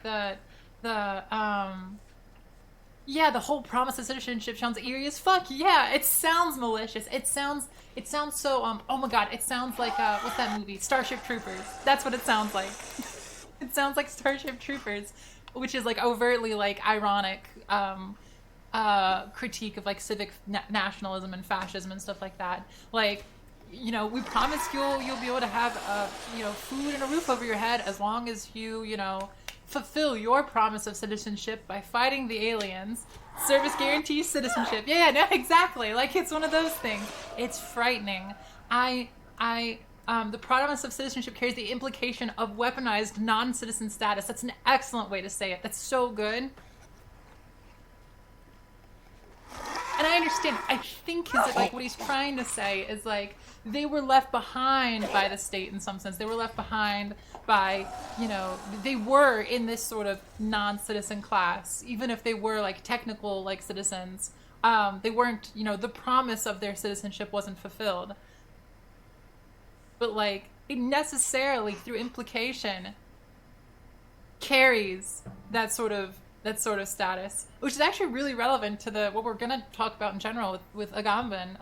the yeah, the whole promise of citizenship sounds eerie as fuck. Yeah, it sounds malicious. It sounds so oh my god, it sounds like what's that movie? Starship Troopers. That's what it sounds like. It sounds like Starship Troopers, which is like overtly like ironic critique of like civic nationalism and fascism and stuff like that. Like, we promise you'll be able to have food and a roof over your head as long as you fulfill your promise of citizenship by fighting the aliens. Service guarantees citizenship. Yeah, no, exactly. Like, it's one of those things. It's frightening. The promise of citizenship carries the implication of weaponized non-citizen status. That's an excellent way to say it. That's so good. And I understand. I think what he's trying to say is like they were left behind by the state in some sense. They were left behind by they were in this sort of non-citizen class, even if they were like technical like citizens. They weren't. The promise of their citizenship wasn't fulfilled. But like it necessarily, through implication, carries that sort of status, which is actually really relevant to what we're gonna talk about in general with Agamben.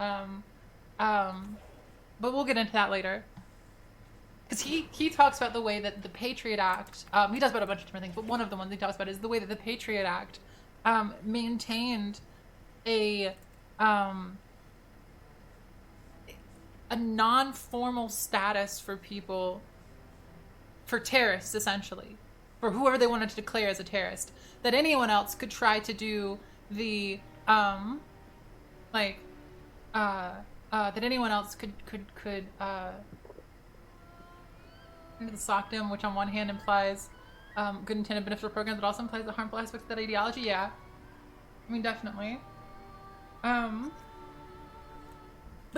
But we'll get into that later. Because he talks about the way that the Patriot Act, he talks about a bunch of different things, but one of the ones he talks about is the way that the Patriot Act maintained a non-formal status for people, for terrorists essentially, for whoever they wanted to declare as a terrorist, that anyone else could try to do the that anyone else could into the SOCDM, which on one hand implies good intended beneficial programs, but also implies the harmful aspects of that ideology. Yeah, I mean, definitely. But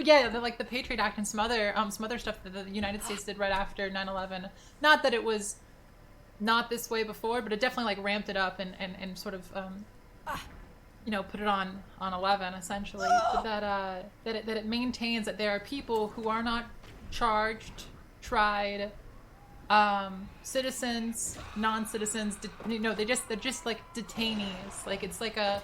yeah, the Patriot Act and some other stuff that the United States did right after 9/11. Not that it was not this way before, but it definitely like ramped it up and sort of put it on 11 essentially. But that it maintains that there are people who are not charged, tried, citizens, non-citizens. They're just like detainees. Like it's like a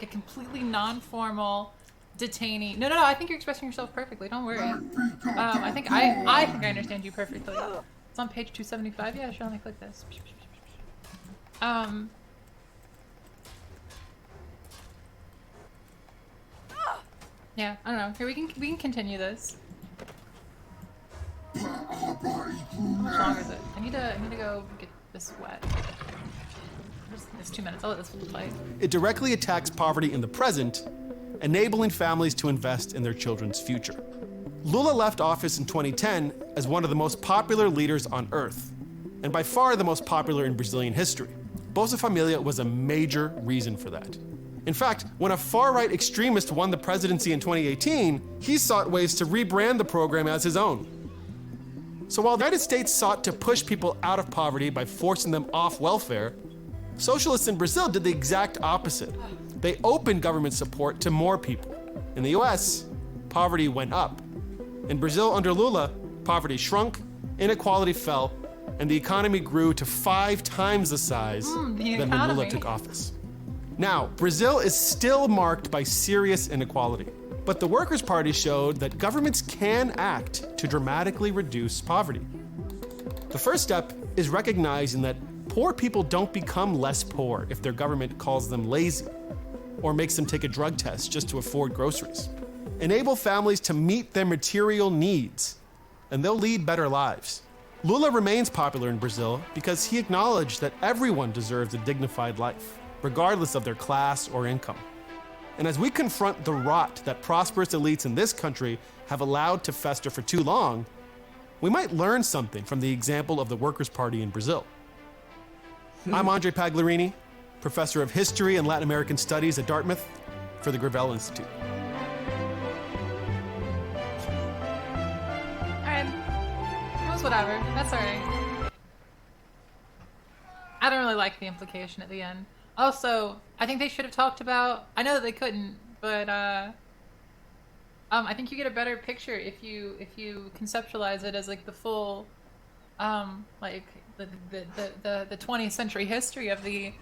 completely non-formal detainee. No. I think you're expressing yourself perfectly. Don't worry. I think I understand you perfectly. It's on page 275. Yeah, sure. Let me click this. Yeah, I don't know. Here we can continue this. How much longer is it? I need to go get this wet. It's 2 minutes. I'll let this play. It directly attacks poverty in the present, enabling families to invest in their children's future. Lula left office in 2010 as one of the most popular leaders on earth, and by far the most popular in Brazilian history. Bolsa Familia was a major reason for that. In fact, when a far-right extremist won the presidency in 2018, he sought ways to rebrand the program as his own. So while the United States sought to push people out of poverty by forcing them off welfare, socialists in Brazil did the exact opposite. They opened government support to more people. In the US, poverty went up. In Brazil under Lula, poverty shrunk, inequality fell, and the economy grew to 5 times the size than when Lula took office. Now, Brazil is still marked by serious inequality, but the Workers' Party showed that governments can act to dramatically reduce poverty. The first step is recognizing that poor people don't become less poor if their government calls them lazy or makes them take a drug test just to afford groceries. Enable families to meet their material needs, and they'll lead better lives. Lula remains popular in Brazil because he acknowledged that everyone deserves a dignified life, regardless of their class or income. And as we confront the rot that prosperous elites in this country have allowed to fester for too long, we might learn something from the example of the Workers' Party in Brazil. I'm Andre Pagliarini, professor of history and Latin American studies at Dartmouth for the Gravel Institute. Whatever. That's alright. I don't really like the implication at the end. Also, I think they should have talked about... I know that they couldn't, but I think you get a better picture if you conceptualize it as like the full the 20th century history of the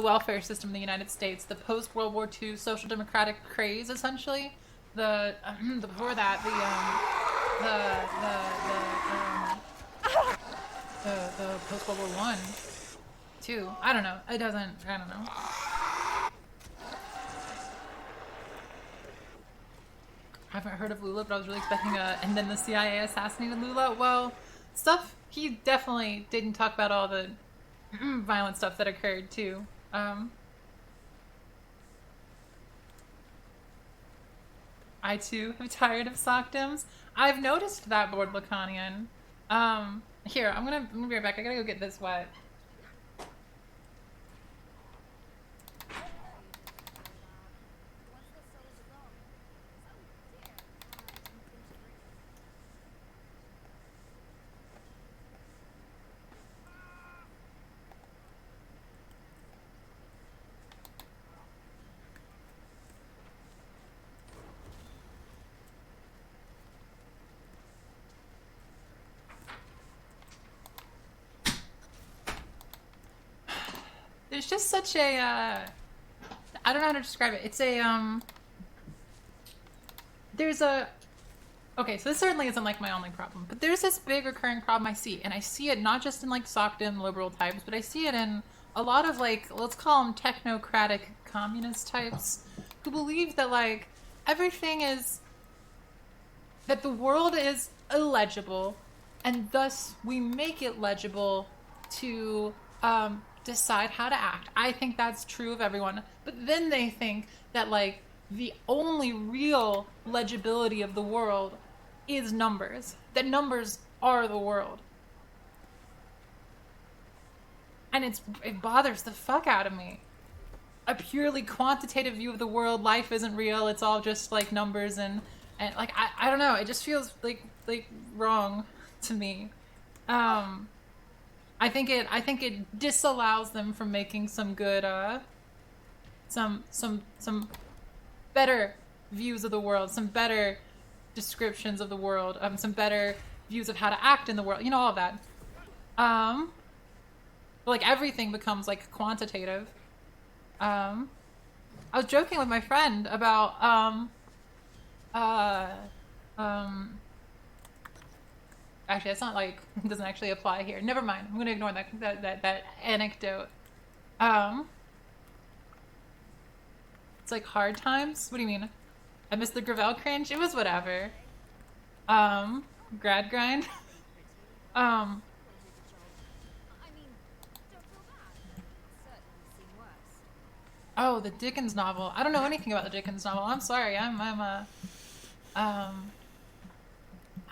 welfare system in the United States, the post World War II social democratic craze, essentially. The before that, the post World War One, too. I don't know. It doesn't. I don't know. I haven't heard of Lula, but I was really expecting and then the CIA assassinated Lula. Well, stuff, he definitely didn't talk about all the violent stuff that occurred, too. I, too, am tired of SOCDEMs. I've noticed that, Lord Lacanian. Here, I'm gonna be right back. I gotta go get this wet. There's just such a, I don't know how to describe it. It's a, there's a, okay, so this certainly isn't like my only problem, but there's this big recurring problem I see, and I see it not just in like SOCDEM liberal types, but I see it in a lot of like, let's call them technocratic communist types, who believe that like everything is, that the world is illegible, and thus we make it legible to, decide how to act. I think that's true of everyone. But then they think that like the only real legibility of the world is numbers. That numbers are the world. And it bothers the fuck out of me. A purely quantitative view of the world, life isn't real, it's all just like numbers and like I don't know, it just feels like wrong to me. I think it disallows them from making some good, some better views of the world, some better descriptions of the world, some better views of how to act in the world, you know, all of that. Like everything becomes like quantitative. I was joking with my friend about, actually, it's not like, it doesn't actually apply here. Never mind. I'm gonna ignore that anecdote. It's like hard times? What do you mean? I missed the Gravel cringe? It was whatever. Grad grind? I mean, don't feel bad. Certainly seen worse. Oh, the Dickens novel. I don't know anything about the Dickens novel. I'm sorry. I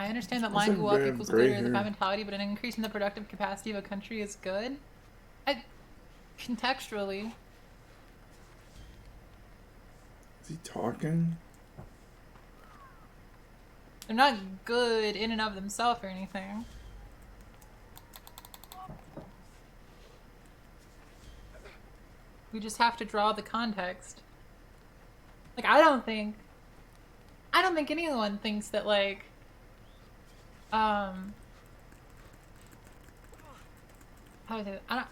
understand that lying to wealth equals good is a bad mentality, but an increase in the productive capacity of a country is good. Contextually. Is he talking? They're not good in and of themselves or anything. We just have to draw the context. Like, I don't think anyone thinks that, like, how do I say that?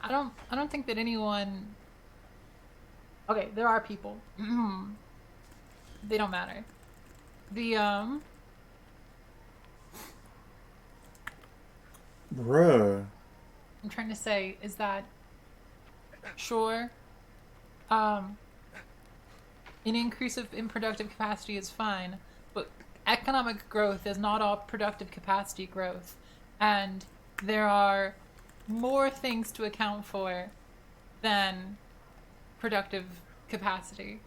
I don't think that anyone. Okay, there are people. They don't matter. Bruh. I'm trying to say is that sure, an increase in productive capacity is fine, but economic growth is not all productive capacity growth, and there are more things to account for than productive capacity.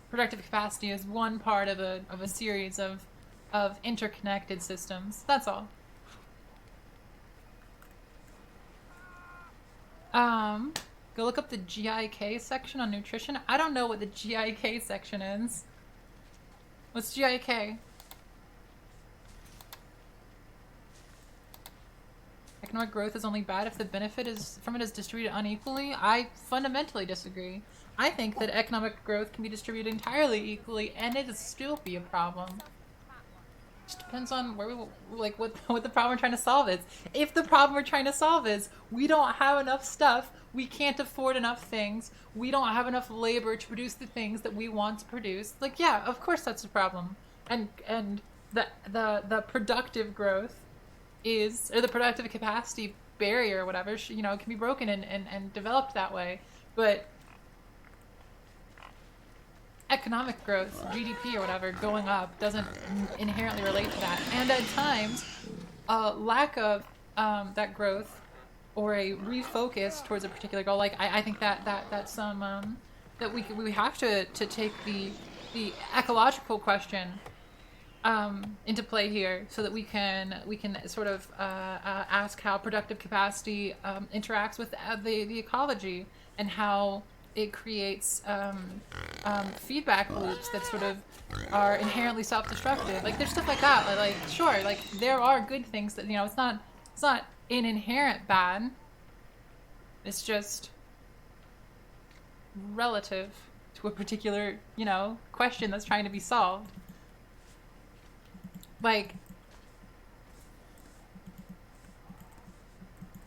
Productive capacity is one part of a series of interconnected systems. That's all. Go look up the GIK section on nutrition. I don't know what the GIK section is. What's GIK? Economic growth is only bad if the benefit from it is distributed unequally. I fundamentally disagree. I think that economic growth can be distributed entirely equally and it'd still be a problem. Just depends on where we like what the problem we're trying to solve is. If the problem we're trying to solve is we don't have enough stuff, we can't afford enough things, we don't have enough labor to produce the things that we want to produce. Like, yeah, of course that's a problem. And the productive growth is, or the productive capacity barrier or whatever, you know, can be broken and developed that way. But economic growth, GDP or whatever, going up doesn't inherently relate to that. And at times, a lack of that growth or a refocus towards a particular goal, like I think that's some that we have to take the ecological question into play here, so that we can sort of ask how productive capacity interacts with the ecology, and how it creates feedback loops that sort of are inherently self-destructive. Like, there's stuff like that. Like, sure, like there are good things that, you know, it's not an inherent bad. It's just relative to a particular, you know, question that's trying to be solved. Like,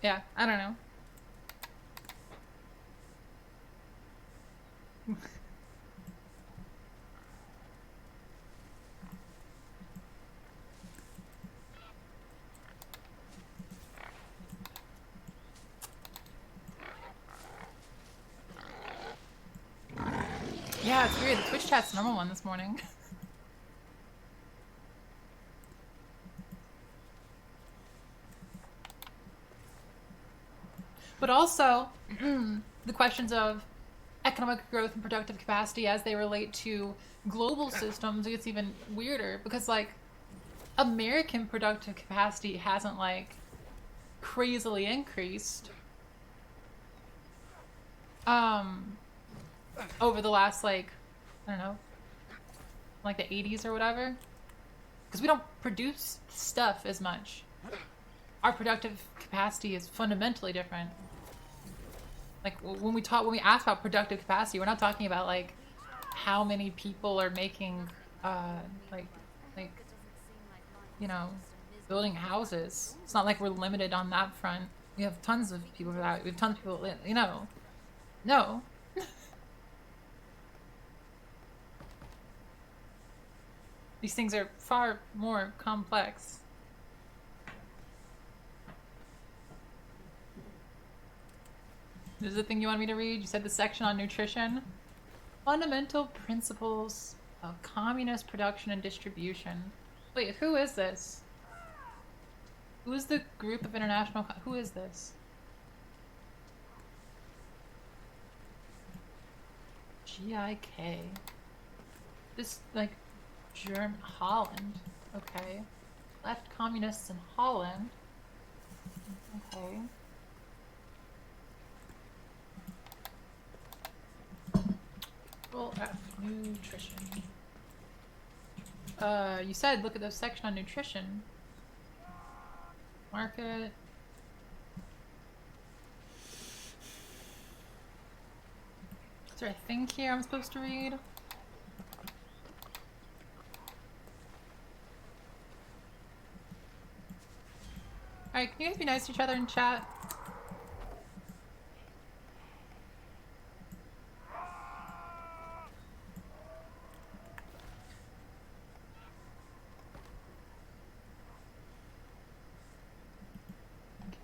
yeah, I don't know. Yeah, it's weird. The Twitch chat's the number one this morning. But also, the questions of economic growth and productive capacity as they relate to global systems, it gets even weirder, because, like, American productive capacity hasn't, like, crazily increased over the last, like, I don't know, like the 80s or whatever, because we don't produce stuff as much. Our productive capacity is fundamentally different. Like, when we ask about productive capacity, we're not talking about, like, how many people are making like you know, building houses. It's not like we're limited on that front. We have tons of people for that. We have tons of people, you know. No. These things are far more complex. This is the thing you want me to read? You said the section on nutrition. Fundamental principles of communist production and distribution. Wait, who is this? Who is the group of international... Who is this? GIK. This, like, Holland. Okay. Left communists in Holland. Okay. Control F, nutrition. You said look at the section on nutrition. Market. Is there a thing here I'm supposed to read? Alright, can you guys be nice to each other in chat?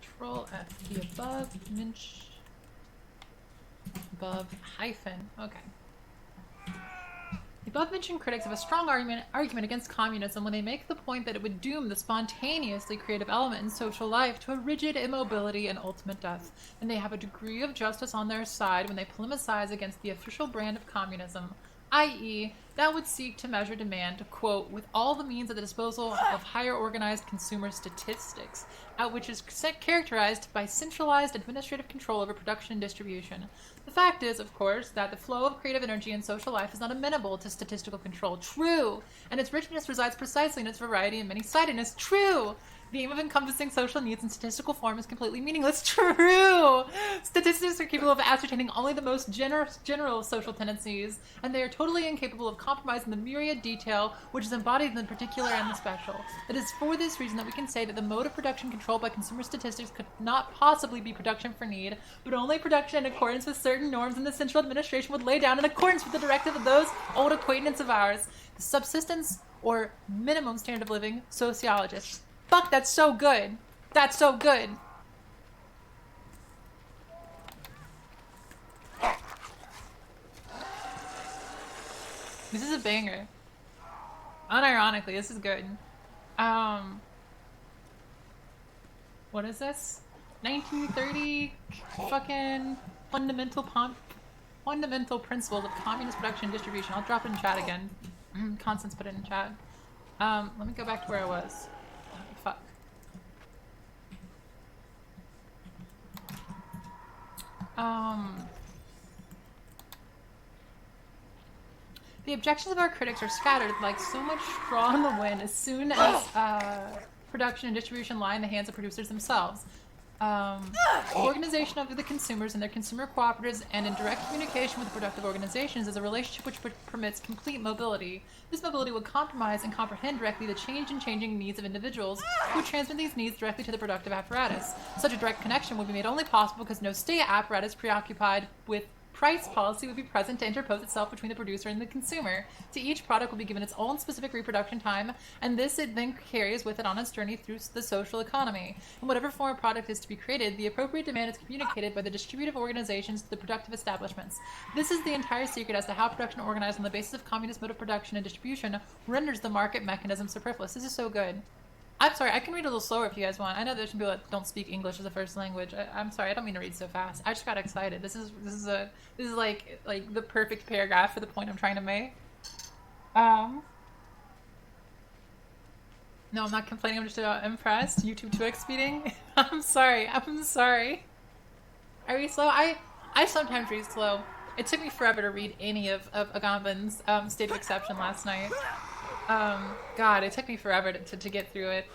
Control F, the above hyphen, okay. The above-mentioned critics have a strong argument against communism when they make the point that it would doom the spontaneously creative element in social life to a rigid immobility and ultimate death, and they have a degree of justice on their side when they polemicize against the official brand of communism, i.e., that would seek to measure demand, quote, with all the means at the disposal of higher organized consumer statistics, which is characterized by centralized administrative control over production and distribution. The fact is, of course, that the flow of creative energy in social life is not amenable to statistical control. True! And its richness resides precisely in its variety and many-sidedness. True! The aim of encompassing social needs in statistical form is completely meaningless. True! Statistics are capable of ascertaining only the most general social tendencies, and they are totally incapable of compromising the myriad detail which is embodied in the particular and the special. It is for this reason that we can say that the mode of production controlled by consumer statistics could not possibly be production for need, but only production in accordance with certain norms and the central administration would lay down in accordance with the directive of those old acquaintance of ours, the subsistence or minimum standard of living sociologists. Fuck, that's so good. That's so good. This is a banger. Unironically, this is good. What is this? 1930 fucking fundamental principles of communist production and distribution. I'll drop it in chat again. Constance put it in chat. Let me go back to where I was. Fuck. The objections of our critics are scattered like so much straw in the wind as soon as production and distribution lie in the hands of producers themselves. Organization of the consumers and their consumer cooperatives and in direct communication with productive organizations is a relationship which permits complete mobility. This mobility would compromise and comprehend directly the changing needs of individuals who would transmit these needs directly to the productive apparatus. Such a direct connection would be made only possible because no state apparatus preoccupied with price policy would be present to interpose itself between the producer and the consumer. To each product will be given its own specific reproduction time, and this it then carries with it on its journey through the social economy. In whatever form a product is to be created, the appropriate demand is communicated by the distributive organizations to the productive establishments. This is the entire secret as to how production organized on the basis of communist mode of production and distribution renders the market mechanism superfluous. This is so good. I'm sorry, I can read a little slower if you guys want. I know there's some people that don't speak English as a first language. I'm sorry, I don't mean to read so fast. I just got excited. This is like the perfect paragraph for the point I'm trying to make. No, I'm not complaining. I'm just impressed. YouTube 2x speeding. I'm sorry. I read slow. I sometimes read slow. It took me forever to read any of Agamben's State of Exception last night. God, it took me forever to get through it.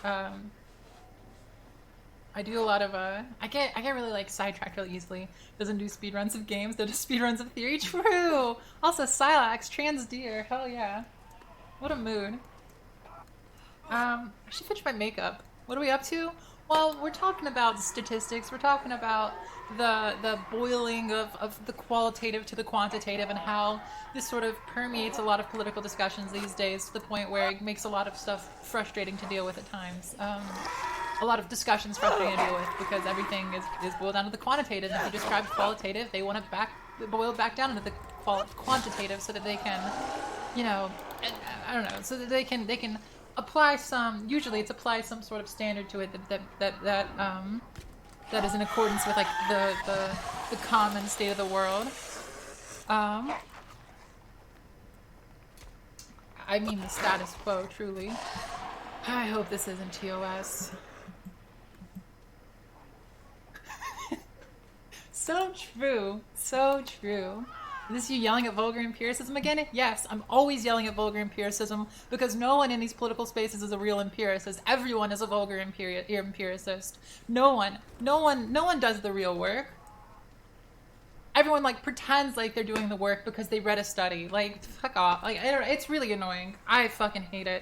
I do a lot of I get really like sidetracked really easily. Doesn't do speedruns of games, though does speedruns of theory. True. Also Silax, trans deer, hell yeah. What a mood. I should finish my makeup. What are we up to? Well, we're talking about statistics. We're talking about the boiling of the qualitative to the quantitative and how this sort of permeates a lot of political discussions these days to the point where it makes a lot of stuff frustrating to deal with at times. A lot of discussions frustrating to deal with because everything is boiled down to the quantitative. And if you describe qualitative, they want to boil back down into the quantitative so that they can, you know, I don't know, so that they can apply some. Usually, it's apply some sort of standard to it that is in accordance with like the common state of the world. I mean the status quo, truly. I hope this isn't TOS. So true. So true. Is this you yelling at vulgar empiricism again? Yes, I'm always yelling at vulgar empiricism because no one in these political spaces is a real empiricist. Everyone is a vulgar empiricist. No one does the real work. Everyone like pretends like they're doing the work because they read a study. Like, fuck off. Like, it's really annoying. I fucking hate it.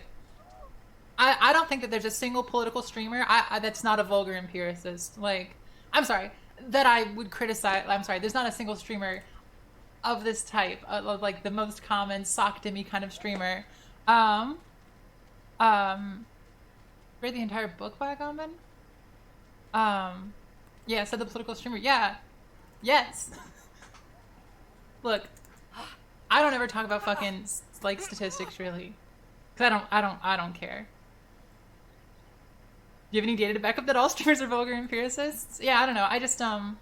I don't think that there's a single political streamer that's not a vulgar empiricist. Like, I'm sorry, that I would criticize. I'm sorry, there's not a single streamer of this type, of like the most common sock dimmy kind of streamer. Read the entire book by Agamben? Yeah, said the political streamer. Yeah. Yes. Look, I don't ever talk about fucking like statistics really. Cause I don't care. Do you have any data to back up that all streamers are vulgar empiricists? Yeah, I don't know. I just don't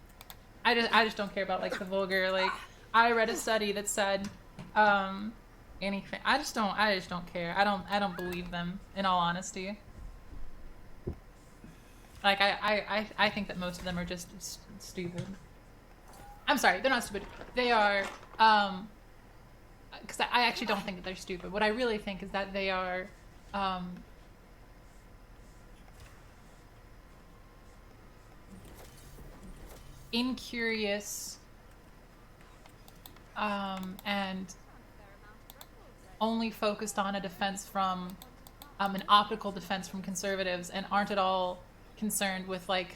care about like the vulgar like I read a study that said anything. I just don't care. I don't believe them in all honesty. Like I think that most of them are just stupid. I'm sorry, they're not stupid. They are because I actually don't think that they're stupid. What I really think is that they are incurious and only focused on a defense from an optical defense from conservatives and aren't at all concerned with like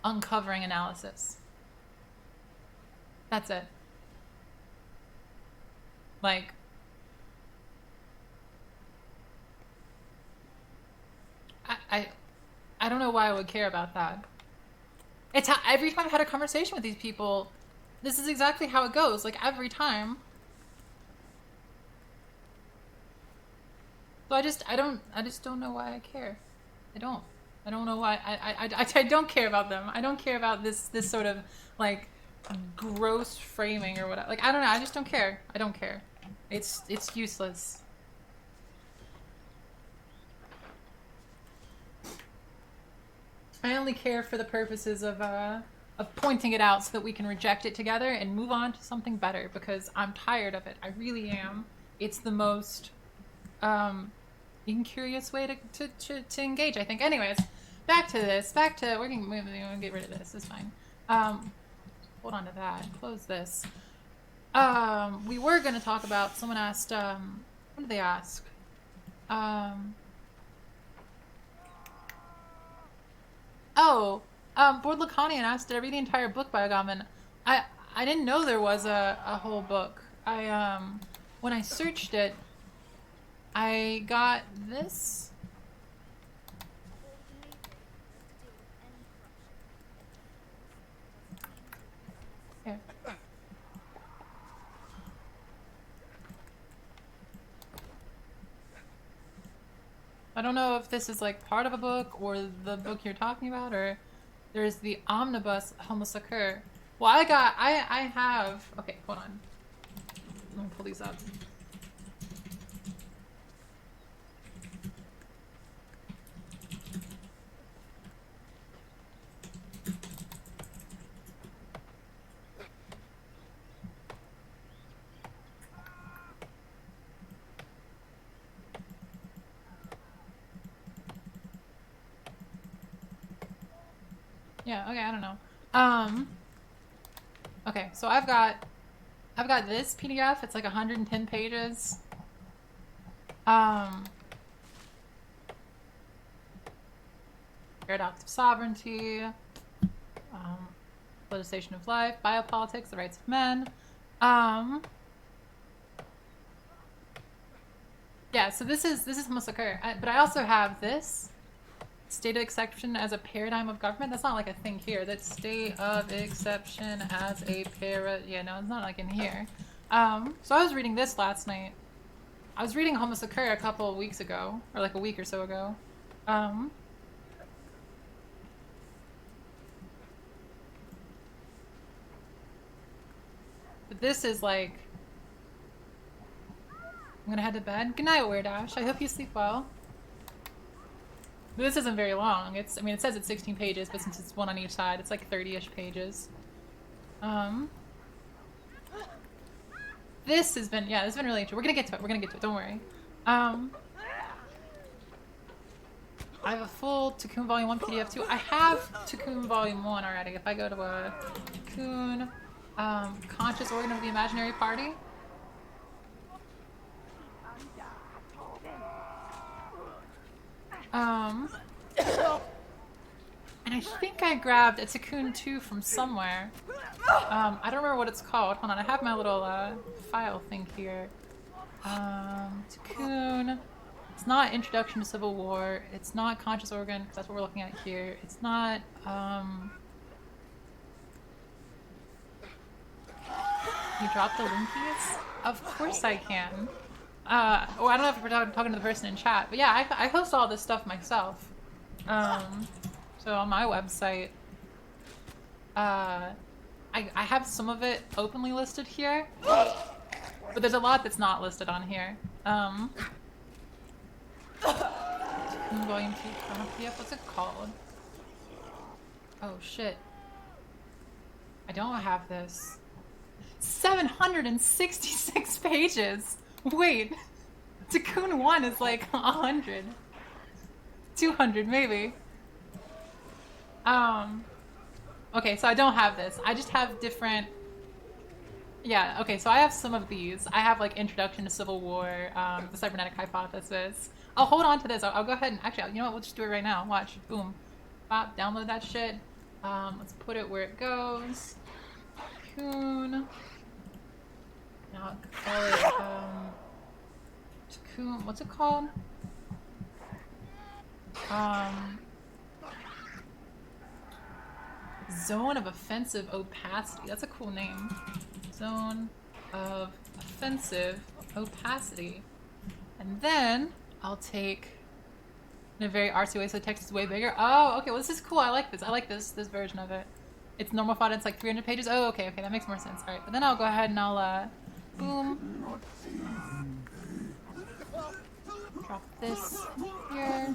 uncovering analysis. That's it. Like, I don't know why I would care about that. It's how, every time I've had a conversation with these people, this is exactly how it goes. Like every time. So I just don't know why I care. I don't know why I don't care about them. I don't care about this sort of like gross framing or whatever. Like I don't know. I just don't care. I don't care. It's useless. I only care for the purposes of pointing it out so that we can reject it together and move on to something better because I'm tired of it. I really am. It's the most incurious way to engage, I think. Anyways, back to this. We're gonna get rid of this. It's fine. Hold on to that. Close this. We were gonna talk about. Someone asked. What did they ask? Board Lacanian asked, did I read the entire book by Agamben? I didn't know there was a whole book. When I searched it, I got this. Here. I don't know if this is like part of a book or the book you're talking about, or there's the omnibus Homo Sacer. Well, I have, okay, hold on. I'm gonna pull these up. Yeah, okay, I don't know. Okay, so I've got this PDF. It's like 110 pages. Paradox of Sovereignty, Politicization of Life, Biopolitics, The Rights of Men. Yeah, so this is Homo Sacer. But I also have this. State of exception as a paradigm of government. That's not like a thing here. That's state of exception as a yeah, no, it's not like in here. So I was reading this last night. I was reading Homo Sacer a couple of weeks ago, or like a week or so ago. But this is like, I'm gonna head to bed. Good night, Weird Ash. I hope you sleep well. This isn't very long. I mean, it says it's 16 pages, but since it's one on each side, it's like 30-ish pages. This has been, yeah, this has been really interesting. We're gonna get to it. Don't worry. I have a full Tikkun Volume 1 PDF too. I have Tikkun Volume 1 already. If I go to a Tikkun, Conscious Organ of the Imaginary Party. And I think I grabbed a Tikkun 2 from somewhere. I don't remember what it's called. Hold on, I have my little file thing here. Tikkun. It's not Introduction to Civil War. It's not Conscious Organ, because that's what we're looking at here. It's not, Can you drop the linkies? Of course I can. I don't know if we're talking to the person in chat, but yeah, I host all this stuff myself. So on my website, I have some of it openly listed here, but there's a lot that's not listed on here. Volume 2 PDF, what's it called? Oh shit. I don't have this. 766 pages! Wait, Tikkun 1 is like 100. 200 maybe. Okay, so I don't have this. I just have different. Yeah, okay, so I have some of these. I have like Introduction to Civil War, the Cybernetic Hypothesis. I'll hold on to this. I'll go ahead and actually, you know what? We'll just do it right now. Watch. Boom. Bop. Download that shit. Let's put it where it goes. Cocoon. Now call it Cocoon. What's it called? Zone of Offensive Opacity. That's a cool name. Zone of Offensive Opacity. And then I'll take, in a very artsy way, so the text is way bigger. Oh, okay. Well, this is cool. I like this. I like this version of it. It's normal font. It's like 300 pages. Oh, okay. That makes more sense. All right. But then I'll go ahead and I'll, boom. Drop this here.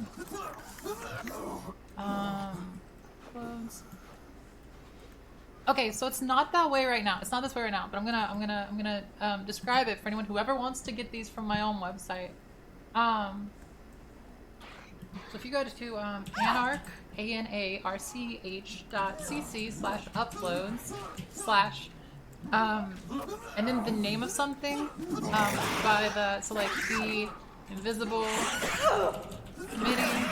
Close. Okay, so it's not that way right now. It's not this way right now, but I'm gonna describe it for anyone who ever wants to get these from my own website. So if you go to anarch, anarch.cc/uploads/ and then the name of something by the Invisible Committee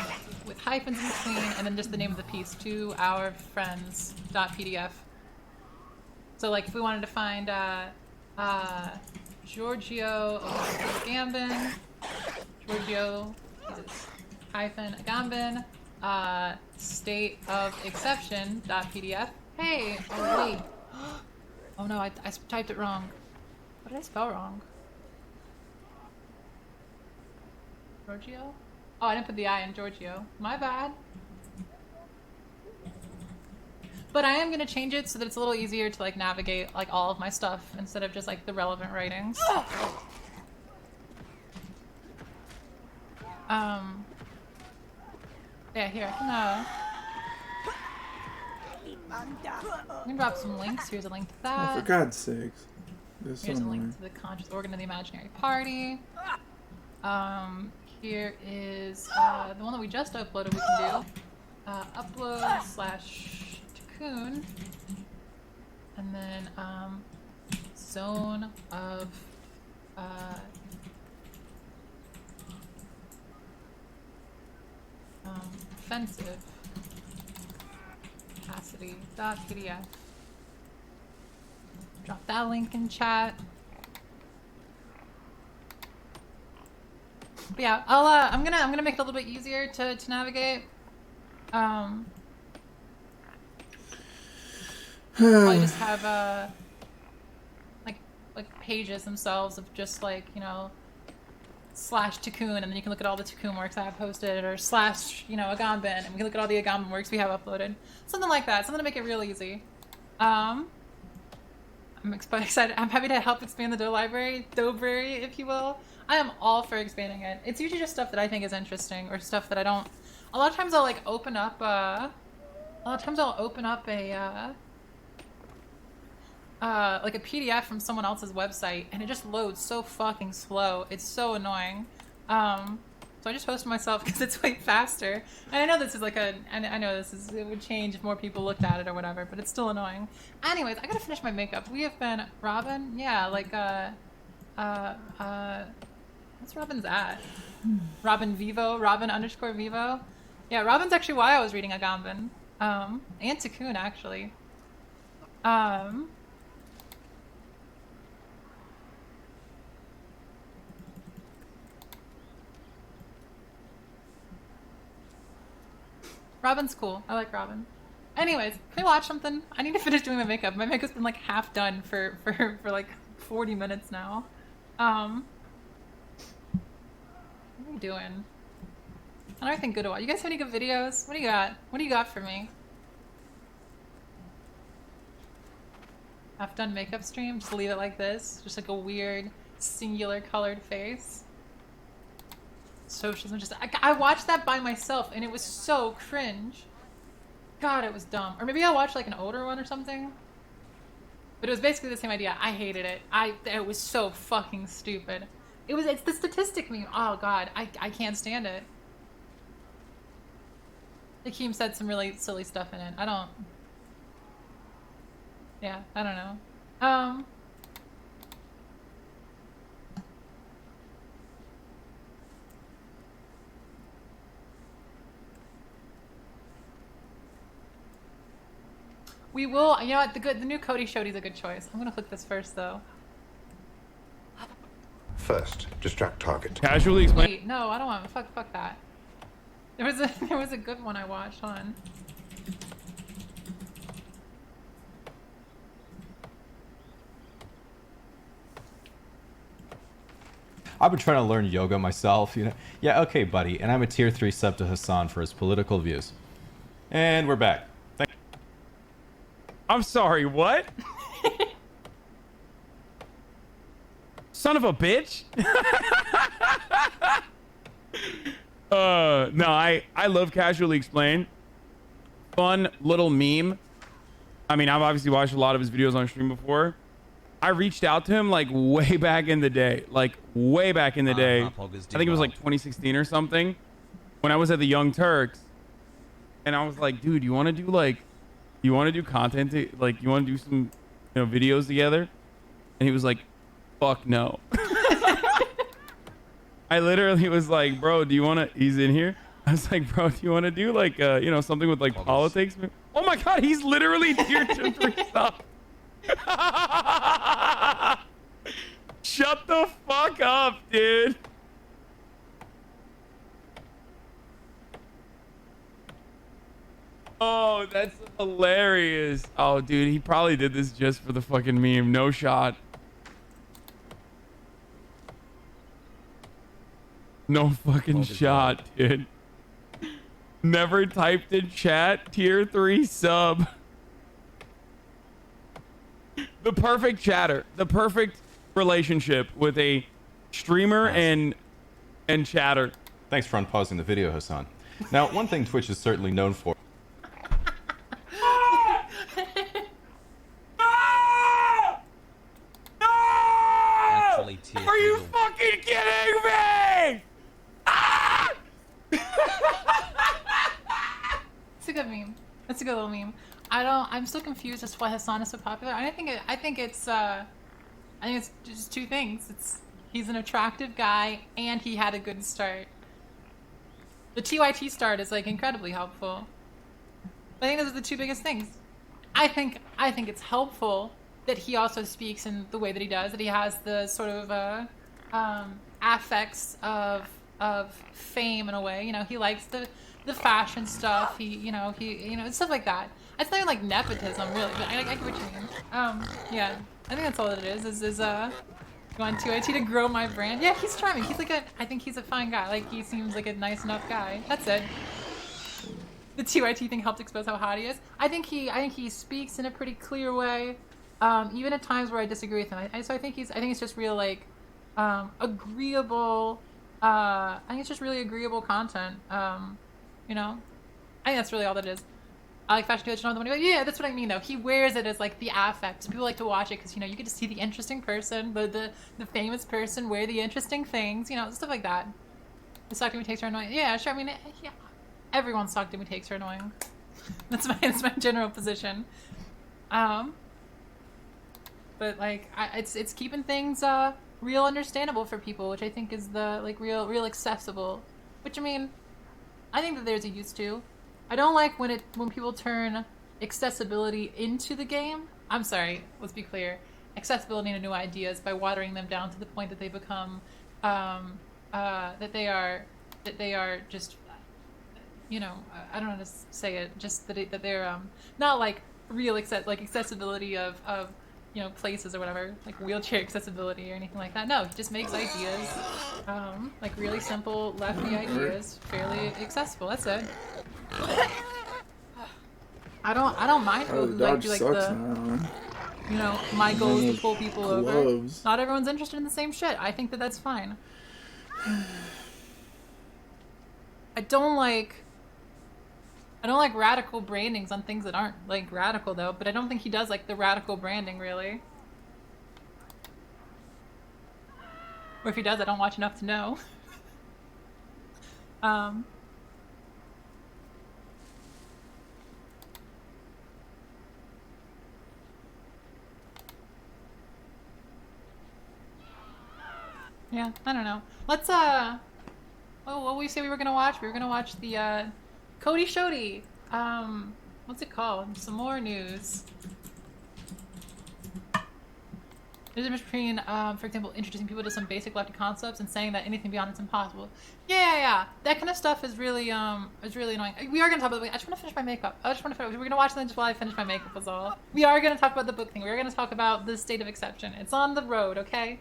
with hyphens in between, and then just the name of the piece, to our friends.pdf. So like if we wanted to find Giorgio Agamben, Giorgio hyphen Agamben, state of exception.pdf. Hey, oh wait. Oh no, I typed it wrong. What did I spell wrong? Giorgio? Oh, I didn't put the I in Giorgio. My bad. But I am gonna change it so that it's a little easier to like navigate like all of my stuff instead of just like the relevant writings. Yeah, here I can drop some links. Here's a link to Oh, that. for God's sakes. There's Here's a some link more. to the conscious organ of the imaginary party. Here is the one that we just uploaded. We can do upload/Cocoon, and then zone of offensive capacity.pdf. Drop that link in chat. But yeah, I'm gonna make it a little bit easier to navigate. Probably just have like pages themselves of just like, you know, /Cocoon, and then you can look at all the Cocoon works I have posted, or / Agamben, and we can look at all the Agamben works we have uploaded. Something like that. Something to make it real easy. I'm excited. I'm happy to help expand the Dobrary, if you will. I am all for expanding it. It's usually just stuff that I think is interesting, or stuff that I don't. A lot of times I'll like open up. A like a PDF from someone else's website, and it just loads so fucking slow. It's so annoying. So I just host myself because it's way faster. And I know this is like I know it would change if more people looked at it or whatever, but it's still annoying. Anyways, I gotta finish my makeup. We have been Robin. Yeah, like what's Robin's at? Robin Vivo, Robin_Vivo. Yeah, Robin's actually why I was reading Agamben. And Cocoon actually. Robin's cool. I like Robin. Anyways, can we watch something? I need to finish doing my makeup. My makeup's been like half done for like 40 minutes now. What are you doing? I don't think good to watch. You guys have any good videos? What do you got? What do you got for me? Half done makeup stream? Just leave it like this? Just like a weird, singular colored face? Socialism. Just I watched that by myself and it was so cringe. God, it was dumb. Or maybe I'll watch like an older one or something. But it was basically the same idea. I hated it. It was so fucking stupid. It's the statistic meme. Oh god, I can't stand it. Akeem said some really silly stuff in it. Yeah, I don't know. Um, we will. You know what? The new Cody Shodi's a good choice. I'm gonna click this first though. First, distract target. Casually explain. Wait, no, I don't want. Fuck that. There was a good one I watched. Hold on. I've been trying to learn yoga myself, you know. Yeah, okay, buddy. And I'm a tier 3 sub to Hassan for his political views. And we're back. I'm sorry, what? Son of a bitch. No, I love Casually Explained. Fun little meme. I mean, I've obviously watched a lot of his videos on stream before. I reached out to him like way back in the day. I think it was like 2016 or something, when I was at the Young Turks, and I was like, dude, you want to do content, like you want to do some, you know, videos together? And he was like, fuck no. I literally was like, bro, do you want to, he's in here. I was like, bro, do you want to do like, you know, something with like politics? Oh my God, he's literally tier 3 stuff. Shut the fuck up, dude. Oh, that's hilarious. Oh, dude, he probably did this just for the fucking meme. No shot. No fucking shot, dude. Never typed in chat. Tier 3 sub. The perfect chatter. The perfect relationship with a streamer and chatter. Thanks for unpausing the video, Hassan. Now, one thing Twitch is certainly known for. Actually, tier Are you 3. fucking kidding me? Ah! It's a good meme. That's a good little meme. I'm still confused as to why Hassan is so popular. I think it's just two things. He's an attractive guy and he had a good start. The TYT start is like incredibly helpful. I think those are the two biggest things. I think it's helpful that he also speaks in the way that he does, that he has the sort of affects of fame in a way. You know, he likes the fashion stuff. He stuff like that. It's not even like nepotism really, but I get what you mean. Yeah, I think that's all it is you want 2IT to grow my brand? Yeah, he's charming. I think he's a fine guy. Like, he seems like a nice enough guy. That's it. The 2IT thing helped expose how hot he is. I think he speaks in a pretty clear way, even at times where I disagree with him. So I think it's just real, like, agreeable. I think it's just really agreeable content. You know, I think that's really all that is. I like fashion too. Yeah, that's what I mean though. He wears it as like the affect. So people like to watch it because, you know, you get to see the interesting person, the famous person wear the interesting things, you know, stuff like that. The sock Demi takes her annoying. Yeah, sure. I mean, yeah, everyone's sock Demi takes her annoying. that's my general position. But like, it's keeping things real understandable for people, which I think is the like real accessible. Which I mean, I think that there's a use to. I don't like when people turn accessibility into the game. I'm sorry, let's be clear. Accessibility into new ideas by watering them down to the point that they become that they are just, you know, I don't know how to say it, just that they're not like real accessibility of you know, places or whatever, like wheelchair accessibility or anything like that. No, he just makes ideas like really simple lefty ideas fairly accessible. That's it. I don't mind people who like do like you know, my goal is to pull people over. Not everyone's interested in the same shit. I think that that's fine. I don't like radical brandings on things that aren't like radical though, but I don't think he does like the radical branding really. Or if he does, I don't watch enough to know. Yeah, I don't know. Let's what we say we were gonna watch? We were gonna watch the Cody Shody. What's it called? Some more news. There's a difference between, for example, introducing people to some basic lefty concepts and saying that anything beyond it's impossible. Yeah. That kind of stuff is really annoying. We are gonna talk about the. I just want to finish my makeup. We're gonna watch them just while I finish my makeup. Was all. We are gonna talk about the book thing. We're gonna talk about the state of exception. It's on the road, okay?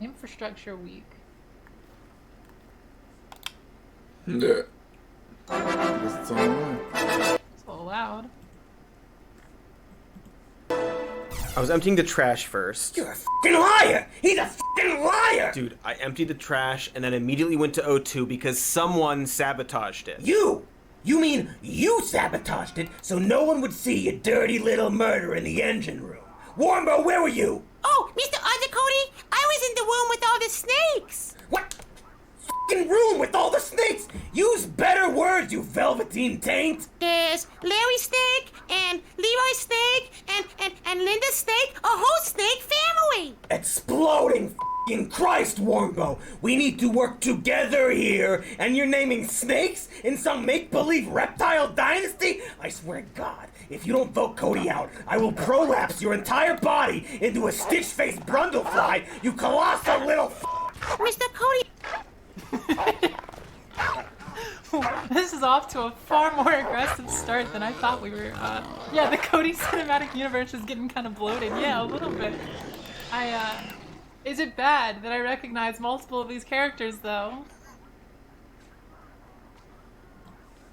Infrastructure week. Yeah. Guess it's online. It's a little loud. I was emptying the trash first. You're a f***ing liar! He's a f***ing liar! Dude, I emptied the trash and then immediately went to O2 because someone sabotaged it. You! You mean you sabotaged it so no one would see your dirty little murder in the engine room? Warmbo, where were you? Oh, Mr. Undercody, I was in the room with all the snakes. What? F***ing room with all the snakes! Use better words, you velveteen taint! There's Larry Snake and Leroy Snake and Linda Snake, a whole snake family. Exploding f***ing Christ, Warmbo! We need to work together here, and you're naming snakes in some make-believe reptile dynasty? I swear to God, if you don't vote Cody out, I will prolapse your entire body into a stitch-faced brundlefly, you colossal little Mr. Cody... This is off to a far more aggressive start than I thought we were. Yeah, the Cody cinematic universe is getting kind of bloated. Yeah, a little bit. Is it bad that I recognize multiple of these characters, though?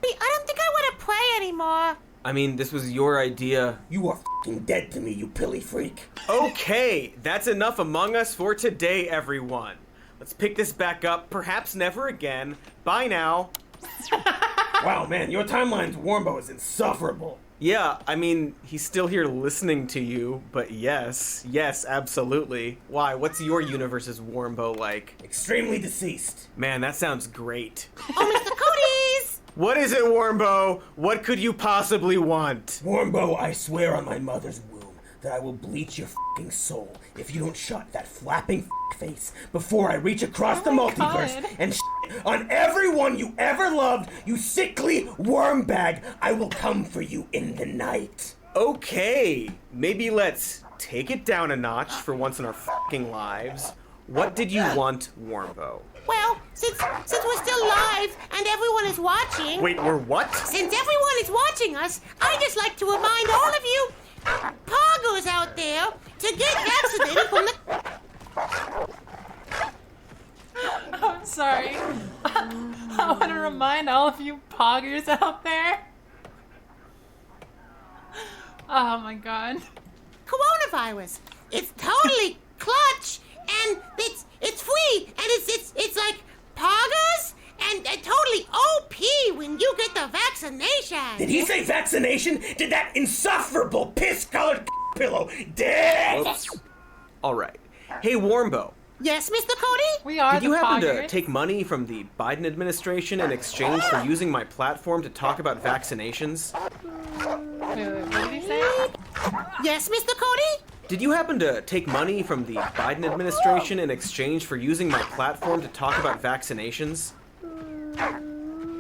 I don't think I want to play anymore. I mean, this was your idea. You are f***ing dead to me, you pilly freak. Okay, that's enough Among Us for today, everyone. Let's pick this back up, perhaps never again. Bye now. Wow, man, your timeline's Warmbo is insufferable. Yeah, I mean, he's still here listening to you, but yes, absolutely. Why, what's your universe's Warmbo like? Extremely deceased. Man, that sounds great. Oh, Mr. Cody's! What is it, Warmbo? What could you possibly want? Warmbo, I swear on my mother's womb that I will bleach your f***ing soul if you don't shut that flapping face before I reach across the multiverse God. and on everyone you ever loved, you sickly worm bag. I will come for you in the night. Okay, maybe let's take it down a notch for once in our f***ing lives. What did you want, Warmbo? Well, since we're still live and everyone is watching... Wait, we're what? Since everyone is watching us, I'd just like to remind all of you poggers out there to get vaccinated from the... I'm sorry. I want to remind all of you poggers out there. Oh my god. Coronavirus. It's totally clutch, and it's free, and it's like poggers, and totally OP when you get the vaccination. Did he say vaccination? Did that insufferable piss-colored pillow dead? Oops. Alright. Hey, Warmbo. Yes, Mr. Cody? We are Did you the happen to poggers. take money from the Biden administration in exchange for using my platform to talk about vaccinations? Wait, what did he say? Yes, Mr. Cody? Did you happen to take money from the Biden administration in exchange for using my platform to talk about vaccinations?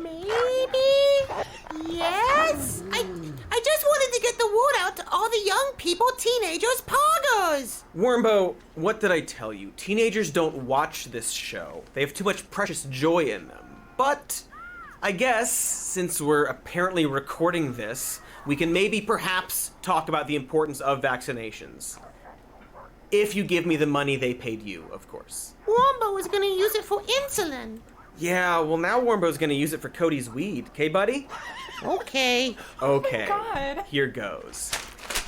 Maybe? Yes? I just wanted to get the word out to all the young people, teenagers, poggers. Warmbo, what did I tell you? Teenagers don't watch this show. They have too much precious joy in them. But I guess, since we're apparently recording this, we can maybe perhaps talk about the importance of vaccinations. If you give me the money they paid you, of course. Wombo is gonna use it for insulin. Yeah, well now Warmbo's gonna use it for Cody's weed, okay, buddy? Okay. Okay, God. here goes.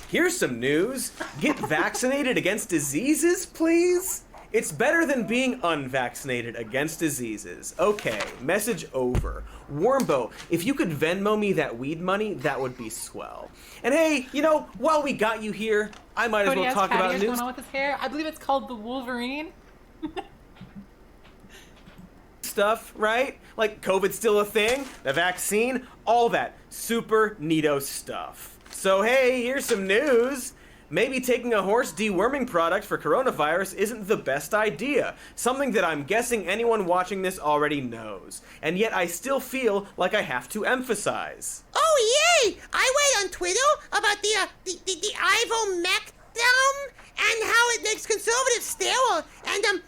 Here's some news. Get vaccinated against diseases, please? It's better than being unvaccinated against diseases. Okay, message over. Warmbo, if you could Venmo me that weed money, that would be swell. And hey, you know, while we got you here, I might as Cody well has talk cat about ears news. going on with his hair. I believe it's called the Wolverine. Stuff, right? Like COVID's still a thing, the vaccine, all that super neato stuff. So hey, here's some news. maybe taking a horse deworming product for coronavirus isn't the best idea. Something that I'm guessing anyone watching this already knows. And yet I still feel like I have to emphasize. Oh, yay! I read on Twitter about the ivermectin and how it makes conservatives sterile and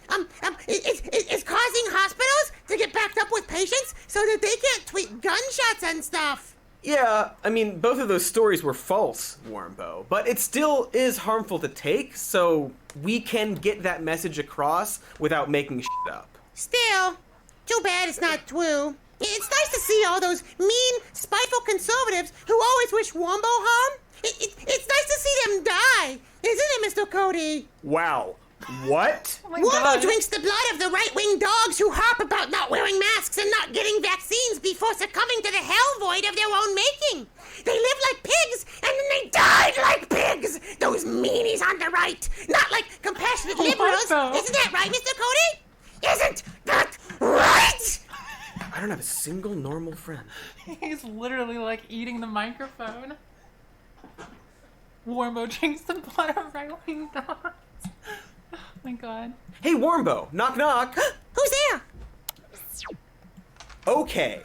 it's causing hospitals to get backed up with patients so that they can't tweet gunshots and stuff. Yeah, I mean, both of those stories were false, Warmbo, but it still is harmful to take, so we can get that message across without making shit up. Still, too bad it's not true. It's nice to see all those mean, spiteful conservatives who always wish Wombo harm. It's nice to see them die, isn't it, Mr. Cody? Wow. What? Oh my Wombo God. drinks the blood of the right-wing dogs who harp about not wearing masks and not getting vaccines before succumbing to the hell void of their own making. They live like pigs, and then they died like pigs! Those meanies on the right! Not like compassionate liberals! Wombo. Isn't that right, Mr. Cody? Isn't that right? I don't have a single normal friend. He's literally like eating the microphone. Warmbo drinks the blood of right-wing dogs. Oh my God. Hey, Warmbo, knock knock. Who's there? Okay,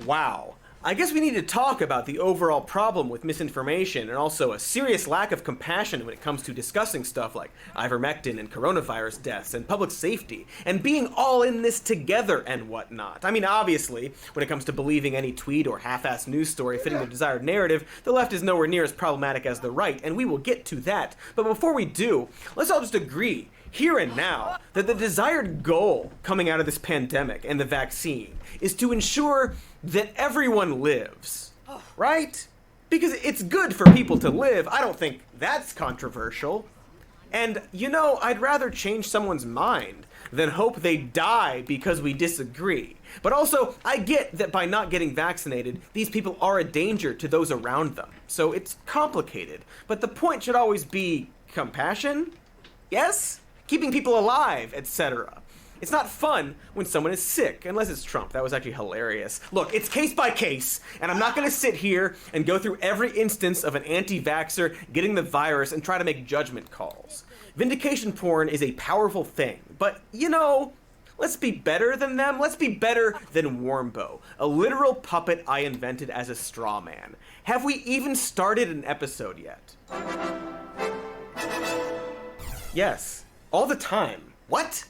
wow. I guess we need to talk about the overall problem with misinformation and also a serious lack of compassion when it comes to discussing stuff like ivermectin and coronavirus deaths and public safety and being all in this together and whatnot. I mean, obviously, when it comes to believing any tweet or half-assed news story fitting the desired narrative, the left is nowhere near as problematic as the right, and we will get to that. But before we do, let's all just agree here and now that the desired goal coming out of this pandemic and the vaccine is to ensure that everyone lives, right? Because it's good for people to live. I don't think that's controversial. And, you know, I'd rather change someone's mind than hope they die because we disagree. But also, I get that by not getting vaccinated, these people are a danger to those around them. So it's complicated. But the point should always be compassion? Yes? Keeping people alive, etc. It's not fun when someone is sick, unless it's Trump. That was actually hilarious. Look, it's case by case, and I'm not gonna sit here and go through every instance of an anti-vaxxer getting the virus and try to make judgment calls. Vindication porn is a powerful thing, but, you know, let's be better than them. Let's be better than Warmbo, a literal puppet I invented as a straw man. Have we even started an episode yet? Yes, all the time. What?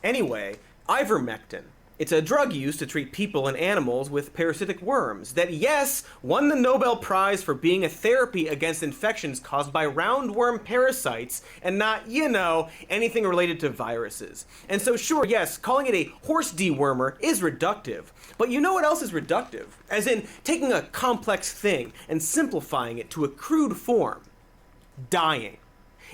Anyway, ivermectin. It's a drug used to treat people and animals with parasitic worms that, yes, won the Nobel Prize for being a therapy against infections caused by roundworm parasites and not, you know, anything related to viruses. And so sure, yes, calling it a horse dewormer is reductive. But you know what else is reductive? As in taking a complex thing and simplifying it to a crude form. Dying.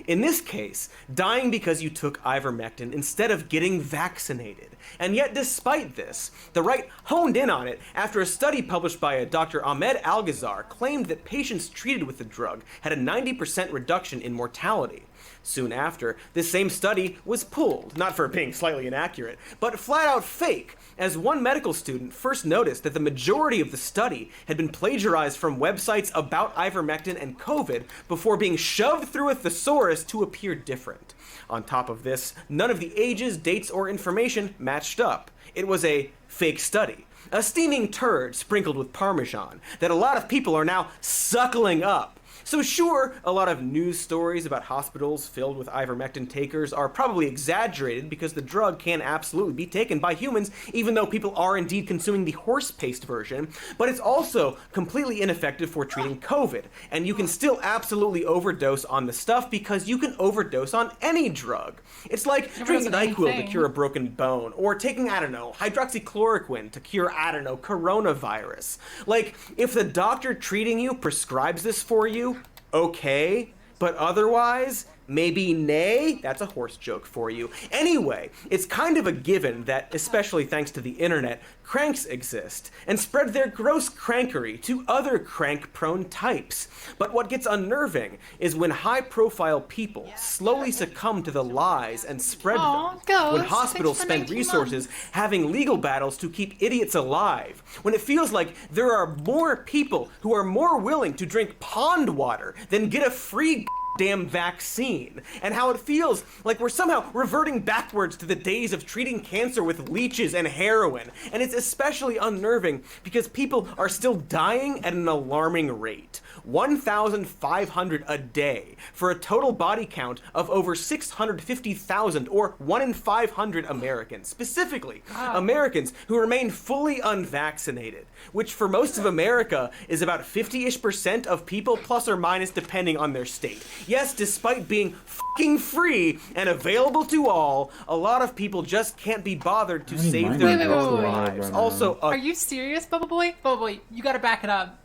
In this case, dying because you took ivermectin instead of getting vaccinated. And yet, despite this, the right honed in on it after a study published by a Dr. Ahmed Algazar claimed that patients treated with the drug had a 90% reduction in mortality. Soon after, this same study was pulled, not for being slightly inaccurate, but flat out fake, as one medical student first noticed that the majority of the study had been plagiarized from websites about ivermectin and COVID before being shoved through a thesaurus to appear different. On top of this, none of the ages, dates, or information matched up. It was a fake study. A steaming turd sprinkled with Parmesan that a lot of people are now suckling up. So sure, a lot of news stories about hospitals filled with ivermectin takers are probably exaggerated because the drug can absolutely be taken by humans, even though people are indeed consuming the horse paste version, but it's also completely ineffective for treating COVID, and you can still absolutely overdose on the stuff because you can overdose on any drug. It's like drinking NyQuil to cure a broken bone, or taking, I don't know, hydroxychloroquine to cure, I don't know, coronavirus. Like, if the doctor treating you prescribes this for you, okay, but otherwise, maybe nay? That's a horse joke for you. Anyway, it's kind of a given that, especially thanks to the internet, cranks exist and spread their gross crankery to other crank-prone types. But what gets unnerving is when high-profile people slowly succumb to the lies and spread them. When hospitals spend resources having legal battles to keep idiots alive. When it feels like there are more people who are more willing to drink pond water than get a free damn vaccine, and how it feels like we're somehow reverting backwards to the days of treating cancer with leeches and heroin. And it's especially unnerving because people are still dying at an alarming rate. 1,500 a day, for a total body count of over 650,000, or 1 in 500 Americans. Specifically, Americans who remain fully unvaccinated, which for most of America is about 50-ish% of people, plus or minus depending on their state. Yes, despite being fucking free and available to all, a lot of people just can't be bothered to save their own lives. Also, are you serious, Bubble Boy? Bubble Boy, you gotta back it up.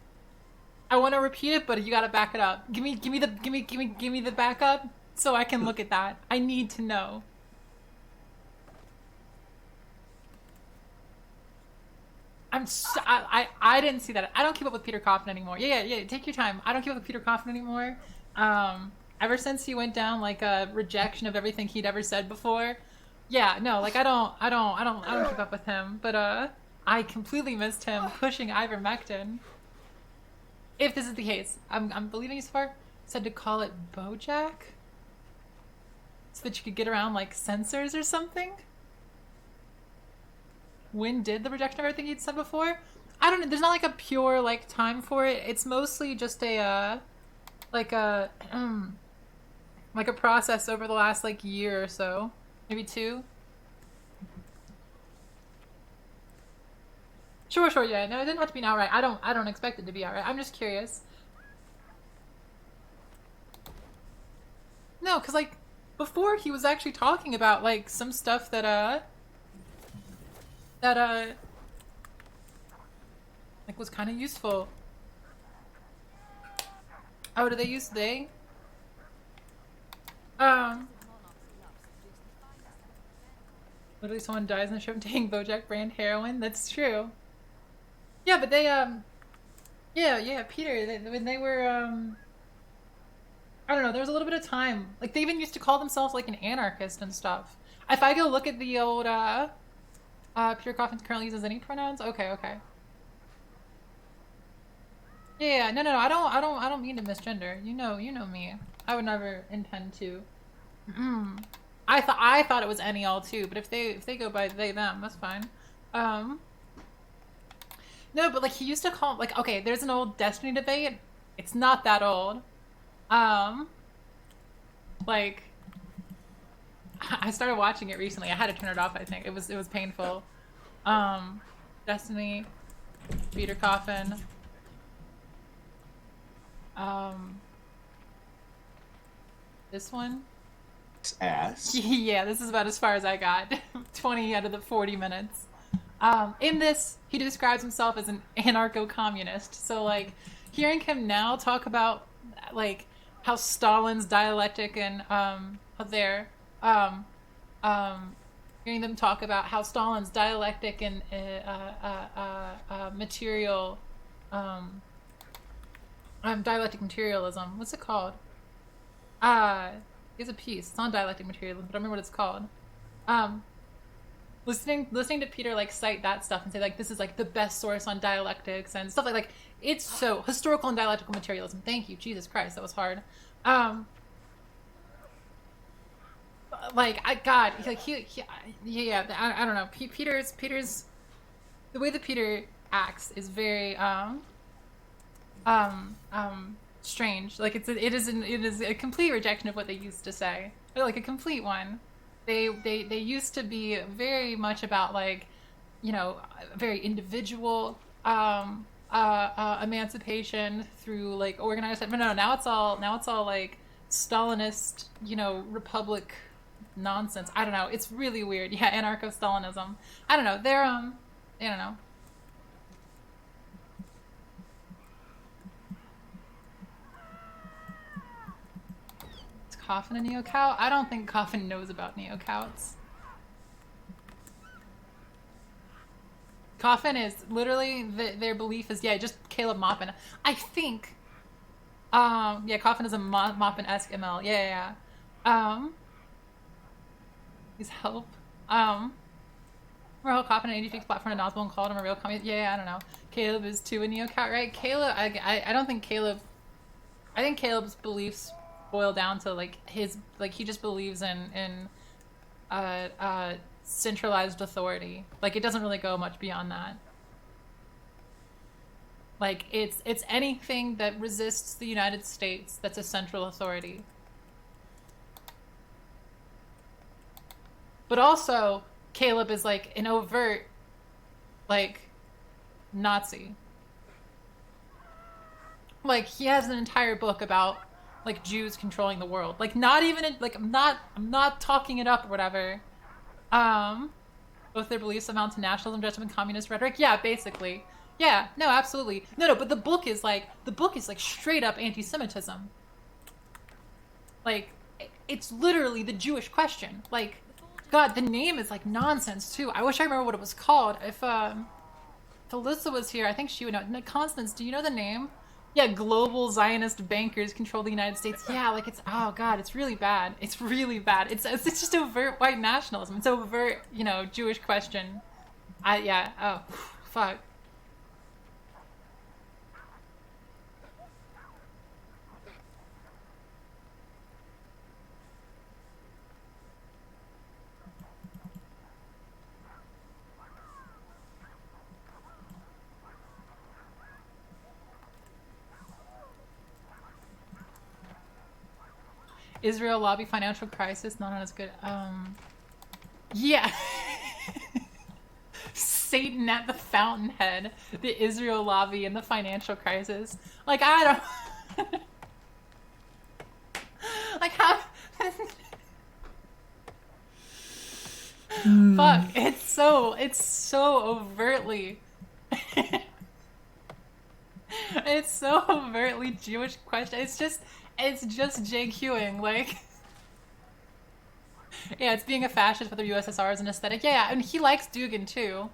I want to repeat it, but you gotta back it up. Give me the backup so I can look at that. I need to know. I didn't see that. I don't keep up with Peter Coffin anymore. Yeah. Take your time. I don't keep up with Peter Coffin anymore. Ever since he went down like a rejection of everything he'd ever said before. Yeah, no, like I don't keep up with him. But I completely missed him pushing ivermectin. If this is the case, I'm believing you so far. Said to call it Bojack, so that you could get around like censors or something. When did the rejection of everything he'd said before? I don't know. There's not like a pure like time for it. It's mostly just a like a process over the last like year or so, maybe 2. Sure, yeah. No, it didn't have to be outright. I don't expect it to be outright. I'm just curious. No, because like before he was actually talking about like some stuff that like was kind of useful. Oh, do they use they? Literally someone dies in the show taking Bojack brand heroin. That's true. Yeah, but they, yeah, Peter, when they were, I don't know, there was a little bit of time. Like, they even used to call themselves, like, an anarchist and stuff. If I go look at the old, Peter Coffin currently uses any pronouns? Okay. Yeah, no, I don't mean to misgender. You know me. I would never intend to. I thought it was any, all, too, but if they go by they, them, that's fine. No, but like he used to call like, okay, there's an old Destiny debate. It's not that old. Like I started watching it recently. I had to turn it off, I think. It was painful. Destiny, Peter Coffin. This one. Ass. Yeah, this is about as far as I got. 20 out of the 40 minutes. In this, he describes himself as an anarcho-communist. So, like, hearing him now talk about, like, how Stalin's dialectic and, hearing them talk about how Stalin's dialectic and, material, dialectic materialism. What's it called? It's a piece. It's on dialectic materialism, but I don't remember what it's called. Listening to Peter like cite that stuff and say like this is like the best source on dialectics and stuff like it's so historical and dialectical materialism. Thank you, Jesus Christ, that was hard. Like I don't know. Peter's the way that Peter acts is very strange. Like it is a complete rejection of what they used to say. Like a complete one. They used to be very much about like, you know, very individual emancipation through like organized. But no, now it's all like Stalinist, you know, republic nonsense. I don't know. It's really weird. Yeah, anarcho-Stalinism. I don't know. They're I don't know. Coffin a neo-cow? I don't think Coffin knows about neo-cows. Coffin is literally their belief is just Caleb Maupin. I think Coffin is a Maupin-esque ML. Yeah. Please help. Remember how Coffin and AG platform and Oswald called him a real communist? Yeah, I don't know. Caleb is too a neo-cow, right? Caleb, I don't think Caleb. I think Caleb's beliefs boil down to like his like he just believes in centralized authority. Like it doesn't really go much beyond that. Like it's anything that resists the United States that's a central authority. But also, Caleb is like an overt, like, Nazi. Like he has an entire book about like Jews controlling the world. Like not even like I'm not talking it up or whatever. Both their beliefs amount to nationalism, judgment, communist rhetoric. Yeah, basically. Yeah, no, absolutely. No, but the book is like straight up anti-Semitism. Like it's literally the Jewish question. Like God, the name is like nonsense too. I wish I remember what it was called. If Alyssa was here, I think she would know. Constance, do you know the name? Yeah, global Zionist bankers control the United States. Yeah, like it's, oh God, it's really bad. It's really bad. It's just overt white nationalism. It's overt, you know, Jewish question. Oh, fuck. Israel lobby financial crisis, not as good. Yeah. Satan at the fountainhead, the Israel lobby and the financial crisis. Like, I don't... like, how... Fuck, it's so overtly... it's so overtly Jewish question. It's just JQing, like... Yeah, it's being a fascist with the USSR as an aesthetic. Yeah, and he likes Dugin, too.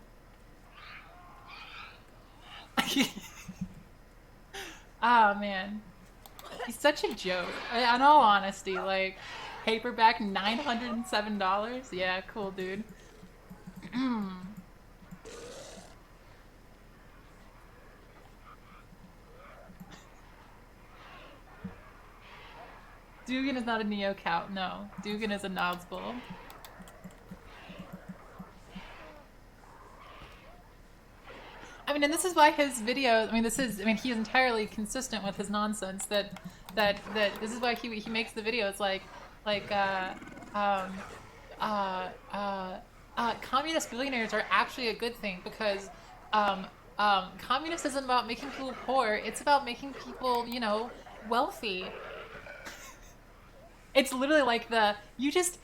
Ah, man. He's such a joke. In all honesty, like, paperback $907? Yeah, cool, dude. Dugin is not a neo-cow. No, Dugin is a Nazgul. I mean, and this is why his videos. I mean, he is entirely consistent with his nonsense. That this is why he makes the videos like communist billionaires are actually a good thing because communism isn't about making people poor. It's about making people, you know, wealthy. It's literally like you're just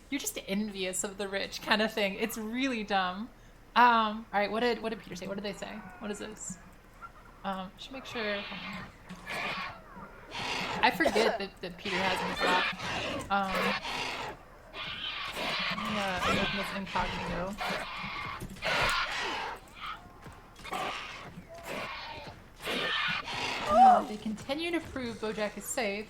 envious of the rich kind of thing. It's really dumb. All right, what did Peter say? What did they say? What is this? Should make sure. I forget that Peter has in his lap. Yeah, I'm open this incognito. They continue to prove BoJack is safe.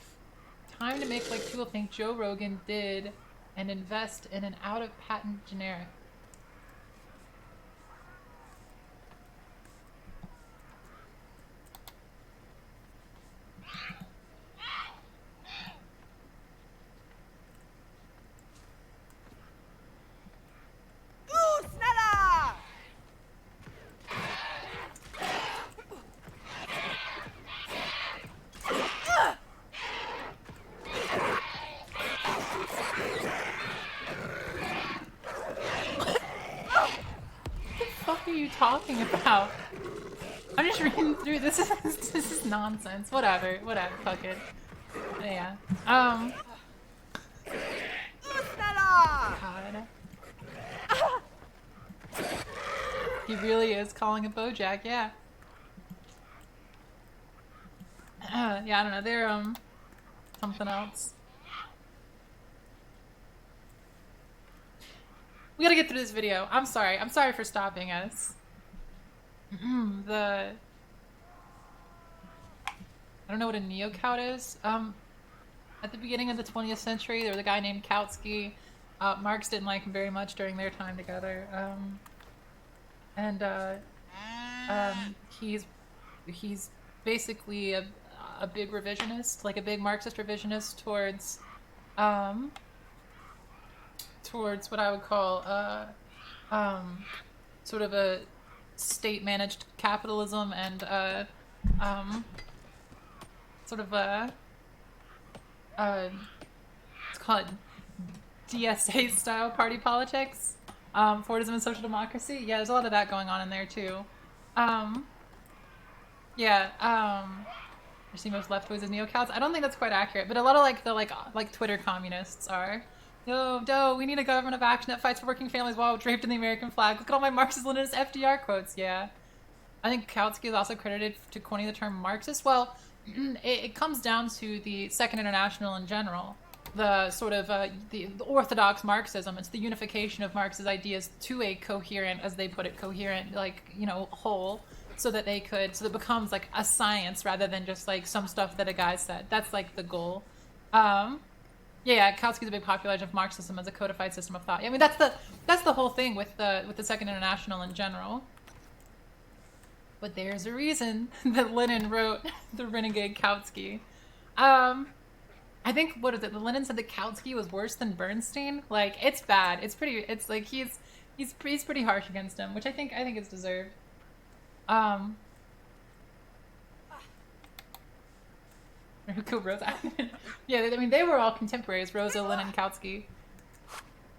Time to make like people think Joe Rogan did and invest in an out-of-patent generic. Talking about? I'm just reading through this. This is nonsense. Whatever, fuck it. Yeah. God. He really is calling it BoJack. Yeah. Yeah, I don't know. They're something else. We gotta get through this video. I'm sorry for stopping us. I don't know what a neo-cout is. At the beginning of the 20th century, there was a guy named Kautsky. Marx didn't like him very much during their time together. He's basically a big revisionist, like a big Marxist revisionist towards what I would call sort of a state-managed capitalism and sort of a let's call it DSA style party politics, Fordism and social democracy. Yeah, there's a lot of that going on in there too. You're seeing most left wings as neocouts. I don't think that's quite accurate, but a lot of like the like Twitter communists are. Yo, we need a government of action that fights for working families while draped in the American flag. Look at all my Marxist-Leninist FDR quotes. Yeah, I think Kautsky is also credited to coining the term Marxist. Well, it comes down to the Second International in general. The sort of the orthodox Marxism. It's the unification of Marx's ideas to a coherent, as they put it, coherent whole, so that it becomes like a science rather than just like some stuff that a guy said. That's like the goal. Kautsky's a big population of Marxism as a codified system of thought. I mean, that's the whole thing with the Second International in general. But there's a reason that Lenin wrote the renegade Kautsky. I think Lenin said that Kautsky was worse than Bernstein. Like, it's bad. It's like he's pretty harsh against him, which I think is deserved. Who killed Rosa? Yeah, I mean, they were all contemporaries, Rosa, Lenin, Kautsky.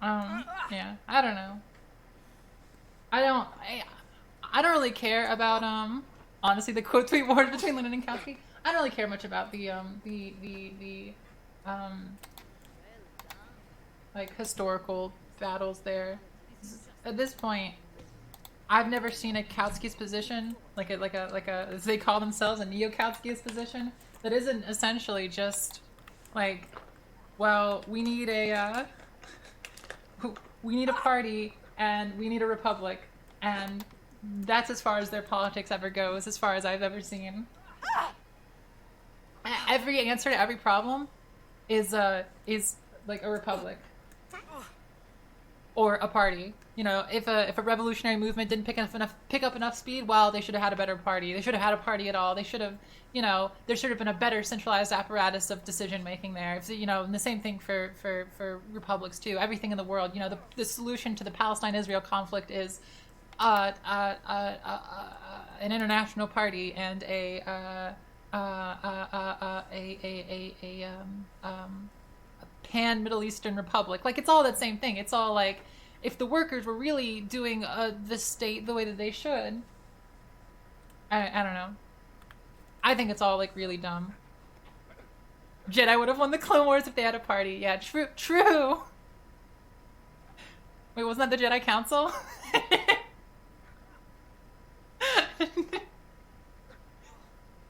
Yeah, I don't know. I don't really care about, honestly, the quote tweet wars between Lenin and Kautsky. I don't really care much about the like, historical battles there. At this point, I've never seen a Kautsky's position, like a as they call themselves, a neo-Kautsky's position, that isn't essentially just like, well, we need a party and we need a republic, and that's as far as their politics ever goes, as far as I've ever seen. Every answer to every problem is like a republic or a party. You know, if a revolutionary movement didn't pick up enough speed, well, they should have had a better party. They should have had a party at all. They should have, there should have been a better centralized apparatus of decision making there. And the same thing for republics too. Everything in the world, the solution to the Palestine-Israel conflict is an international party and a pan Middle Eastern republic. Like, it's all that same thing. It's all like, if the workers were really doing the state the way that they should, I don't know. I think it's all like really dumb. Jedi would have won the Clone Wars if they had a party. Yeah, true. Wait, wasn't that the Jedi Council?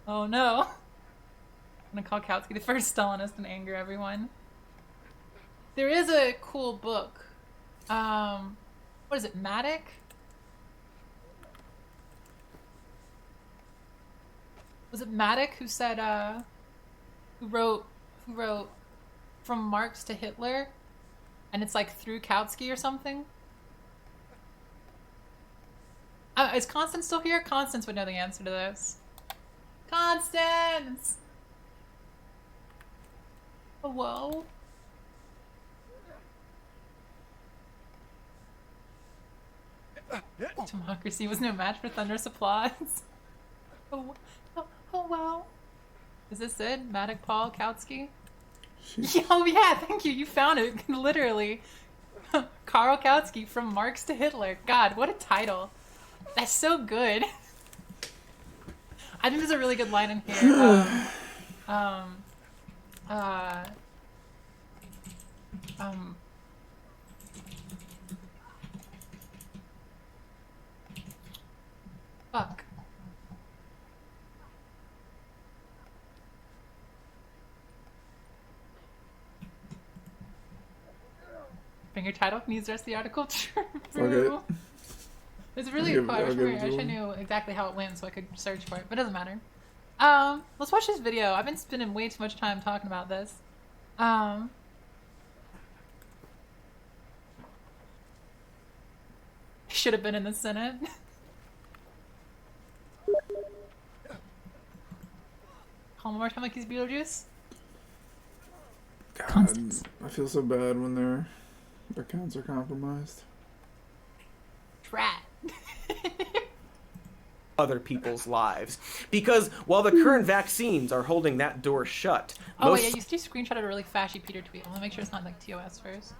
Oh no. I'm gonna call Kautsky the first Stalinist and anger everyone. There is a cool book. What is it, Matic? Was it Matic who said, who wrote From Marx to Hitler? And it's like through Kautsky or something? Is Constance still here? Constance would know the answer to this. Constance! Hello? Democracy was no match for thunderous applause. Oh well. Is this it? Matic Paul Kautsky? Oh yeah, thank you. You found it. Literally. Karl Kautsky, From Marx to Hitler. God, what a title. That's so good. I think there's a really good line in here. Fuck. Finger title? Can you use the rest of the article? True. Okay. It's really cool. I wish I knew exactly how it went so I could search for it, but it doesn't matter. Let's watch this video. I've been spending way too much time talking about this. Should have been in the Senate. call him one more time like he's Beetlejuice? God, I feel so bad when their accounts are compromised. Rat. Other people's lives. Because while the current vaccines are holding that door shut, Oh, most wait, yeah, you screenshotted a really fashy Peter tweet. I want to make sure it's not like TOS first.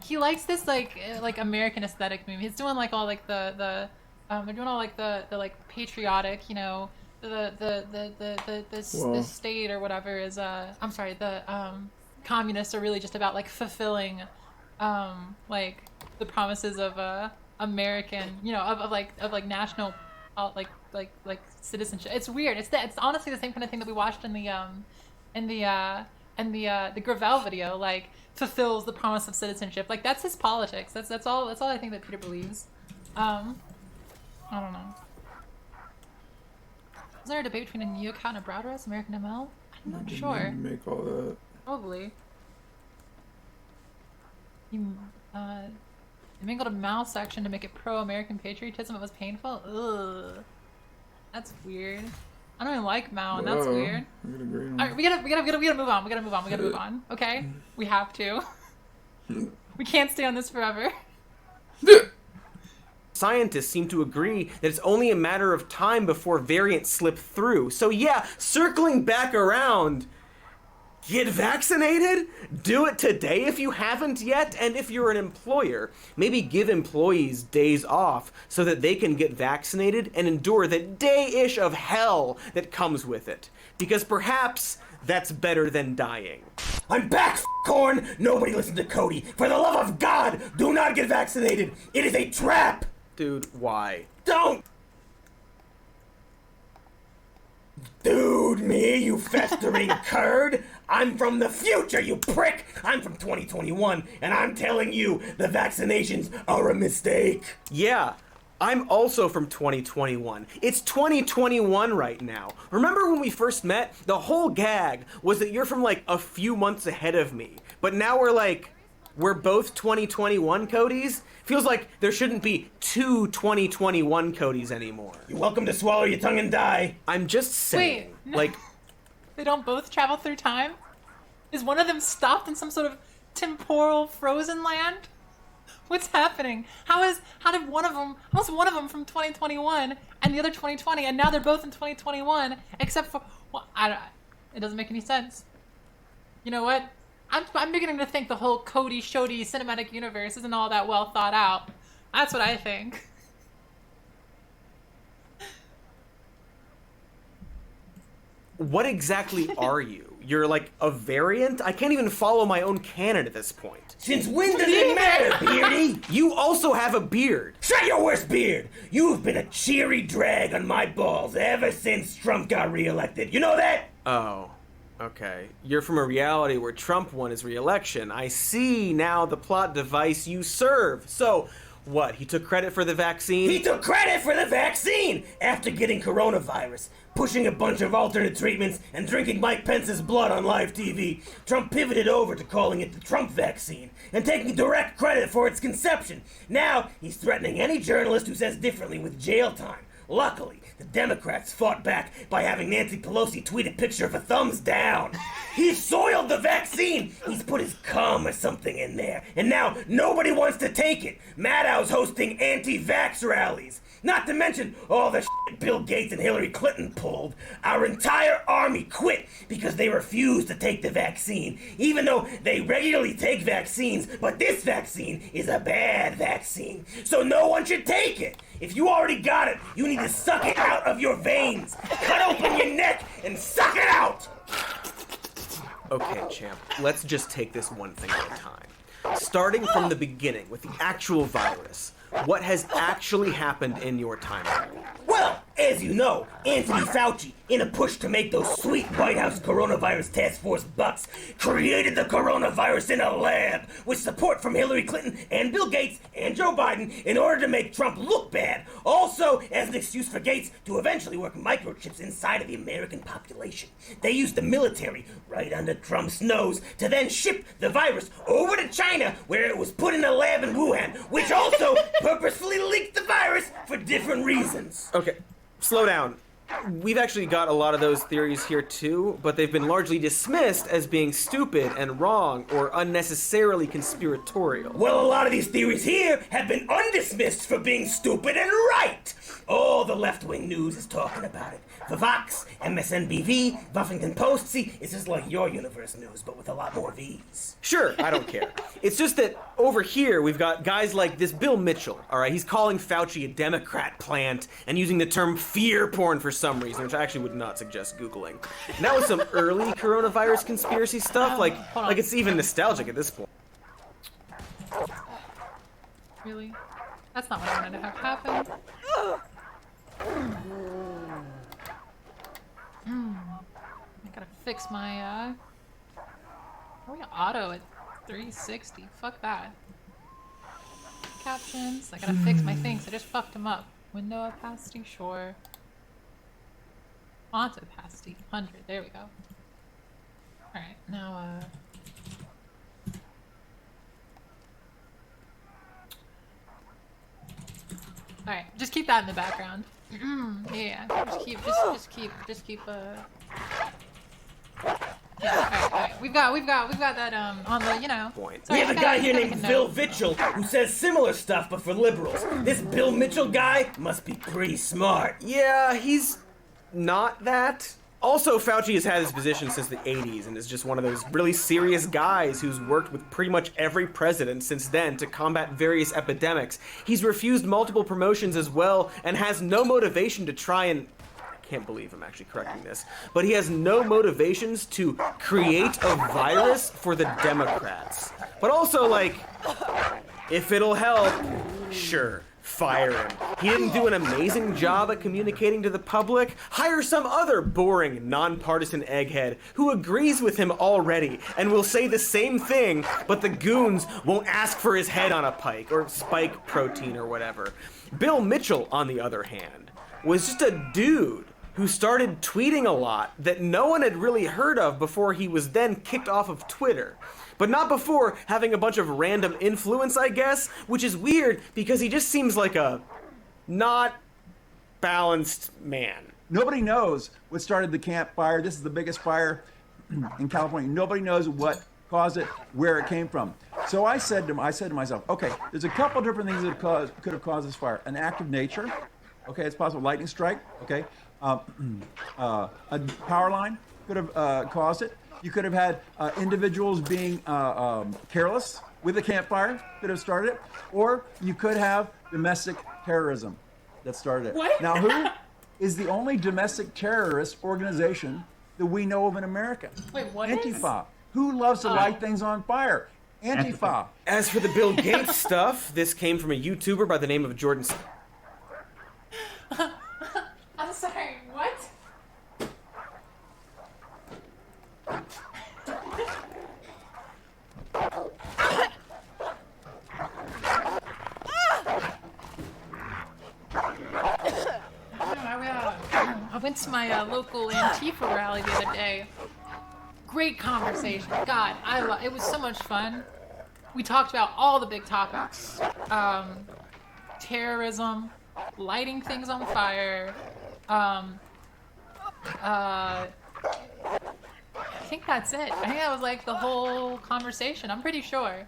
He likes this like American aesthetic meme. He's doing like all like they're doing all like the like patriotic, you know, the state or whatever is I'm sorry, the communists are really just about like fulfilling like the promises of American, you know, of like national like citizenship. It's weird. It's honestly the same kind of thing that we watched in the Gravel video, like fulfills the promise of citizenship. Like that's his politics. That's all I think that Peter believes. I don't know. Is there a debate between a Neocon and a Browdress, American ML? I'm not sure. Make all that. Probably. You mingled a Mao section to make it pro-American patriotism. It was painful. Ugh. That's weird. I don't even like Mao, and that's weird. All right, we gotta move on. We gotta move on. Okay, we have to. We can't stay on this forever. scientists seem to agree that it's only a matter of time before variants slip through. So yeah, circling back around, get vaccinated? Do it today if you haven't yet, and if you're an employer, maybe give employees days off so that they can get vaccinated and endure the day-ish of hell that comes with it. Because perhaps that's better than dying. I'm back, corn! Nobody listen to Cody. For the love of God, do not get vaccinated! It is a trap! Dude, why? Don't! Dude, me, you festering curd! I'm from the future, you prick! I'm from 2021, and I'm telling you, the vaccinations are a mistake. Yeah, I'm also from 2021. It's 2021 right now. Remember when we first met? The whole gag was that you're from like a few months ahead of me. But now we're both 2021 Codys? Feels like there shouldn't be two 2021 Codys anymore. You're welcome to swallow your tongue and die. I'm just saying, Wait, like... They don't both travel through time? Is one of them stopped in some sort of temporal frozen land? What's happening? How's one of them from 2021 and the other 2020, and now they're both in 2021, except for, well, it doesn't make any sense. You know what? I'm beginning to think the whole Cody Shody cinematic universe isn't all that well thought out. That's what I think. What exactly are you? You're like a variant? I can't even follow my own canon at this point. Since when does it matter, Beardy? You also have a beard. Shut your worst beard! You've been a cheery drag on my balls ever since Trump got reelected. You know that? Oh, okay. You're from a reality where Trump won his reelection. I see now the plot device you serve. So, what, he took credit for the vaccine? He took credit for the vaccine after getting coronavirus. Pushing a bunch of alternate treatments and drinking Mike Pence's blood on live TV, Trump pivoted over to calling it the Trump vaccine and taking direct credit for its conception. Now, he's threatening any journalist who says differently with jail time. Luckily, the Democrats fought back by having Nancy Pelosi tweet a picture of a thumbs down. He's soiled the vaccine. He's put his cum or something in there, and now nobody wants to take it. Maddow's hosting anti-vax rallies. Not to mention all the shit Bill Gates and Hillary Clinton pulled. Our entire army quit because they refused to take the vaccine, even though they regularly take vaccines, but this vaccine is a bad vaccine, so no one should take it. If you already got it, you need to suck it out of your veins. Cut open your neck and suck it out! Okay, champ, let's just take this one thing at a time. Starting from the beginning with the actual virus, what has actually happened in your timeline? Well, as you know, Anthony Fauci, in a push to make those sweet White House Coronavirus Task Force bucks, created the coronavirus in a lab with support from Hillary Clinton and Bill Gates and Joe Biden in order to make Trump look bad. Also, as an excuse for Gates to eventually work microchips inside of the American population. They used the military right under Trump's nose to then ship the virus over to China, where it was put in a lab in Wuhan, which also purposefully leaked the virus for different reasons. Okay, slow down. we've actually got a lot of those theories here too, but they've been largely dismissed as being stupid and wrong or unnecessarily conspiratorial. Well, a lot of these theories here have been undismissed for being stupid and right. All the left-wing news is talking about it. The Vox, MSNBC, Huffington Post, see, it's just like your universe news, but with a lot more V's. Sure, I don't care. It's just that over here we've got guys like this Bill Mitchell, all right? He's calling Fauci a Democrat plant and using the term fear porn for some reason, which I actually would not suggest Googling. And that was some early coronavirus conspiracy stuff, like it's even nostalgic at this point. Really? That's not what I wanted to have happen. I gotta fix my, oh yeah, auto at 360. Fuck that. Captions. I gotta fix my things. I just fucked them up. Window opacity, sure. Font opacity, 100. There we go. Alright, now, Alright, just keep that in the background. Yeah, just keep, yeah, alright. We've got that, on the, you know. We have a guy here named Bill Mitchell who says similar stuff, but for liberals. This Bill Mitchell guy must be pretty smart. Yeah, he's not that. Also, Fauci has had his position since the 80s and is just one of those really serious guys who's worked with pretty much every president since then to combat various epidemics. He's refused multiple promotions as well and has no motivation to try and... I can't believe I'm actually correcting this, but he has no motivations to create a virus for the Democrats. But also, like, if it'll help, sure. Fire him. He didn't do an amazing job at communicating to the public? Hire some other boring, nonpartisan egghead who agrees with him already and will say the same thing, but the goons won't ask for his head on a pike or spike protein or whatever. Bill Mitchell, on the other hand, was just a dude who started tweeting a lot that no one had really heard of before he was then kicked off of Twitter. But not before having a bunch of random influence, I guess, which is weird because he just seems like a not balanced man. Nobody knows what started the Camp Fire. This is the biggest fire in California. Nobody knows what caused it, where it came from. So I said to myself, okay, there's a couple different things that could have caused this fire. An act of nature, okay, it's possible. Lightning strike, okay. A power line could have caused it. You could have had individuals being careless with a campfire could have started it, or you could have domestic terrorism that started it. What? Now, who is the only domestic terrorist organization that we know of in America? Wait, what Antifa. Who loves to light things on fire? Antifa. As for the Bill Gates stuff, this came from a YouTuber by the name of Jordan... I'm sorry, what? I went to my local Antifa rally the other day. Great conversation. God, it was so much fun. We talked about all the big topics. Terrorism, lighting things on fire, I think that's it. I think that was like the whole conversation. I'm pretty sure.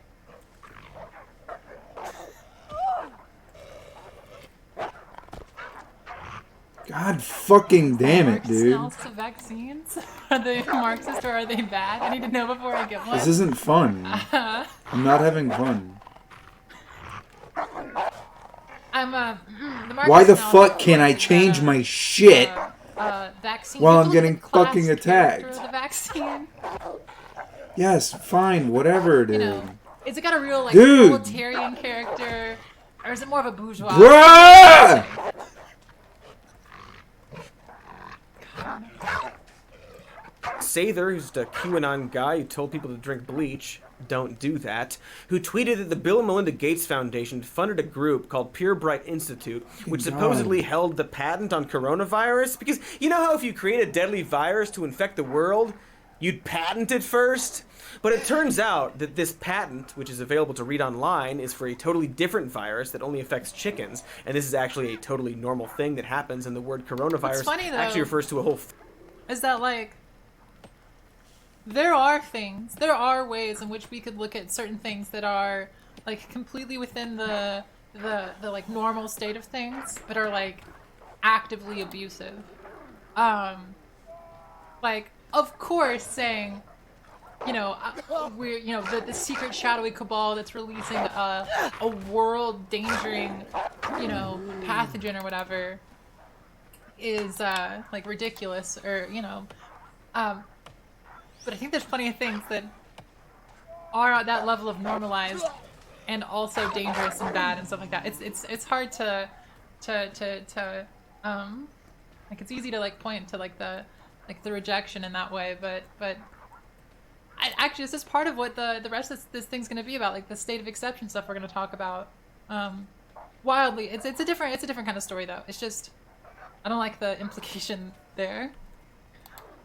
God fucking damn it, dude. Smells to vaccines? Are they Marxist or are they bad? I need to know before I get one. This isn't fun. I'm not having fun. I'm Why the fuck can't I change my shit vaccine while I'm getting fucking attacked? The vaccine. Yes, fine, whatever, dude. You know, is it got a real like Dude. proletarian character, or is it more of a bourgeois? Bruh! Sather, who's the QAnon guy who told people to drink bleach, don't do that, who tweeted that the Bill and Melinda Gates Foundation funded a group called Pure Bright Institute, which supposedly held the patent on coronavirus. Because you know how if you create a deadly virus to infect the world, you'd patent it first. But it turns out that this patent, which is available to read online, is for a totally different virus that only affects chickens. And this is actually a totally normal thing that happens, and the word coronavirus funny, though, actually refers to a whole... Is that, like, there are ways in which we could look at certain things that are, like, completely within the like, normal state of things, but are, like, actively abusive. Like, of course, saying... we're the secret shadowy cabal that's releasing a world-endangering, pathogen or whatever is like ridiculous, or but I think there's plenty of things that are at that level of normalized and also dangerous and bad and stuff like that. It's hard to like, it's easy to like point to like the rejection in that way, but actually, this is part of what the rest of this thing's going to be about, like the state of exception stuff we're going to talk about. Wildly, it's a different kind of story though. It's just, I don't like the implication there.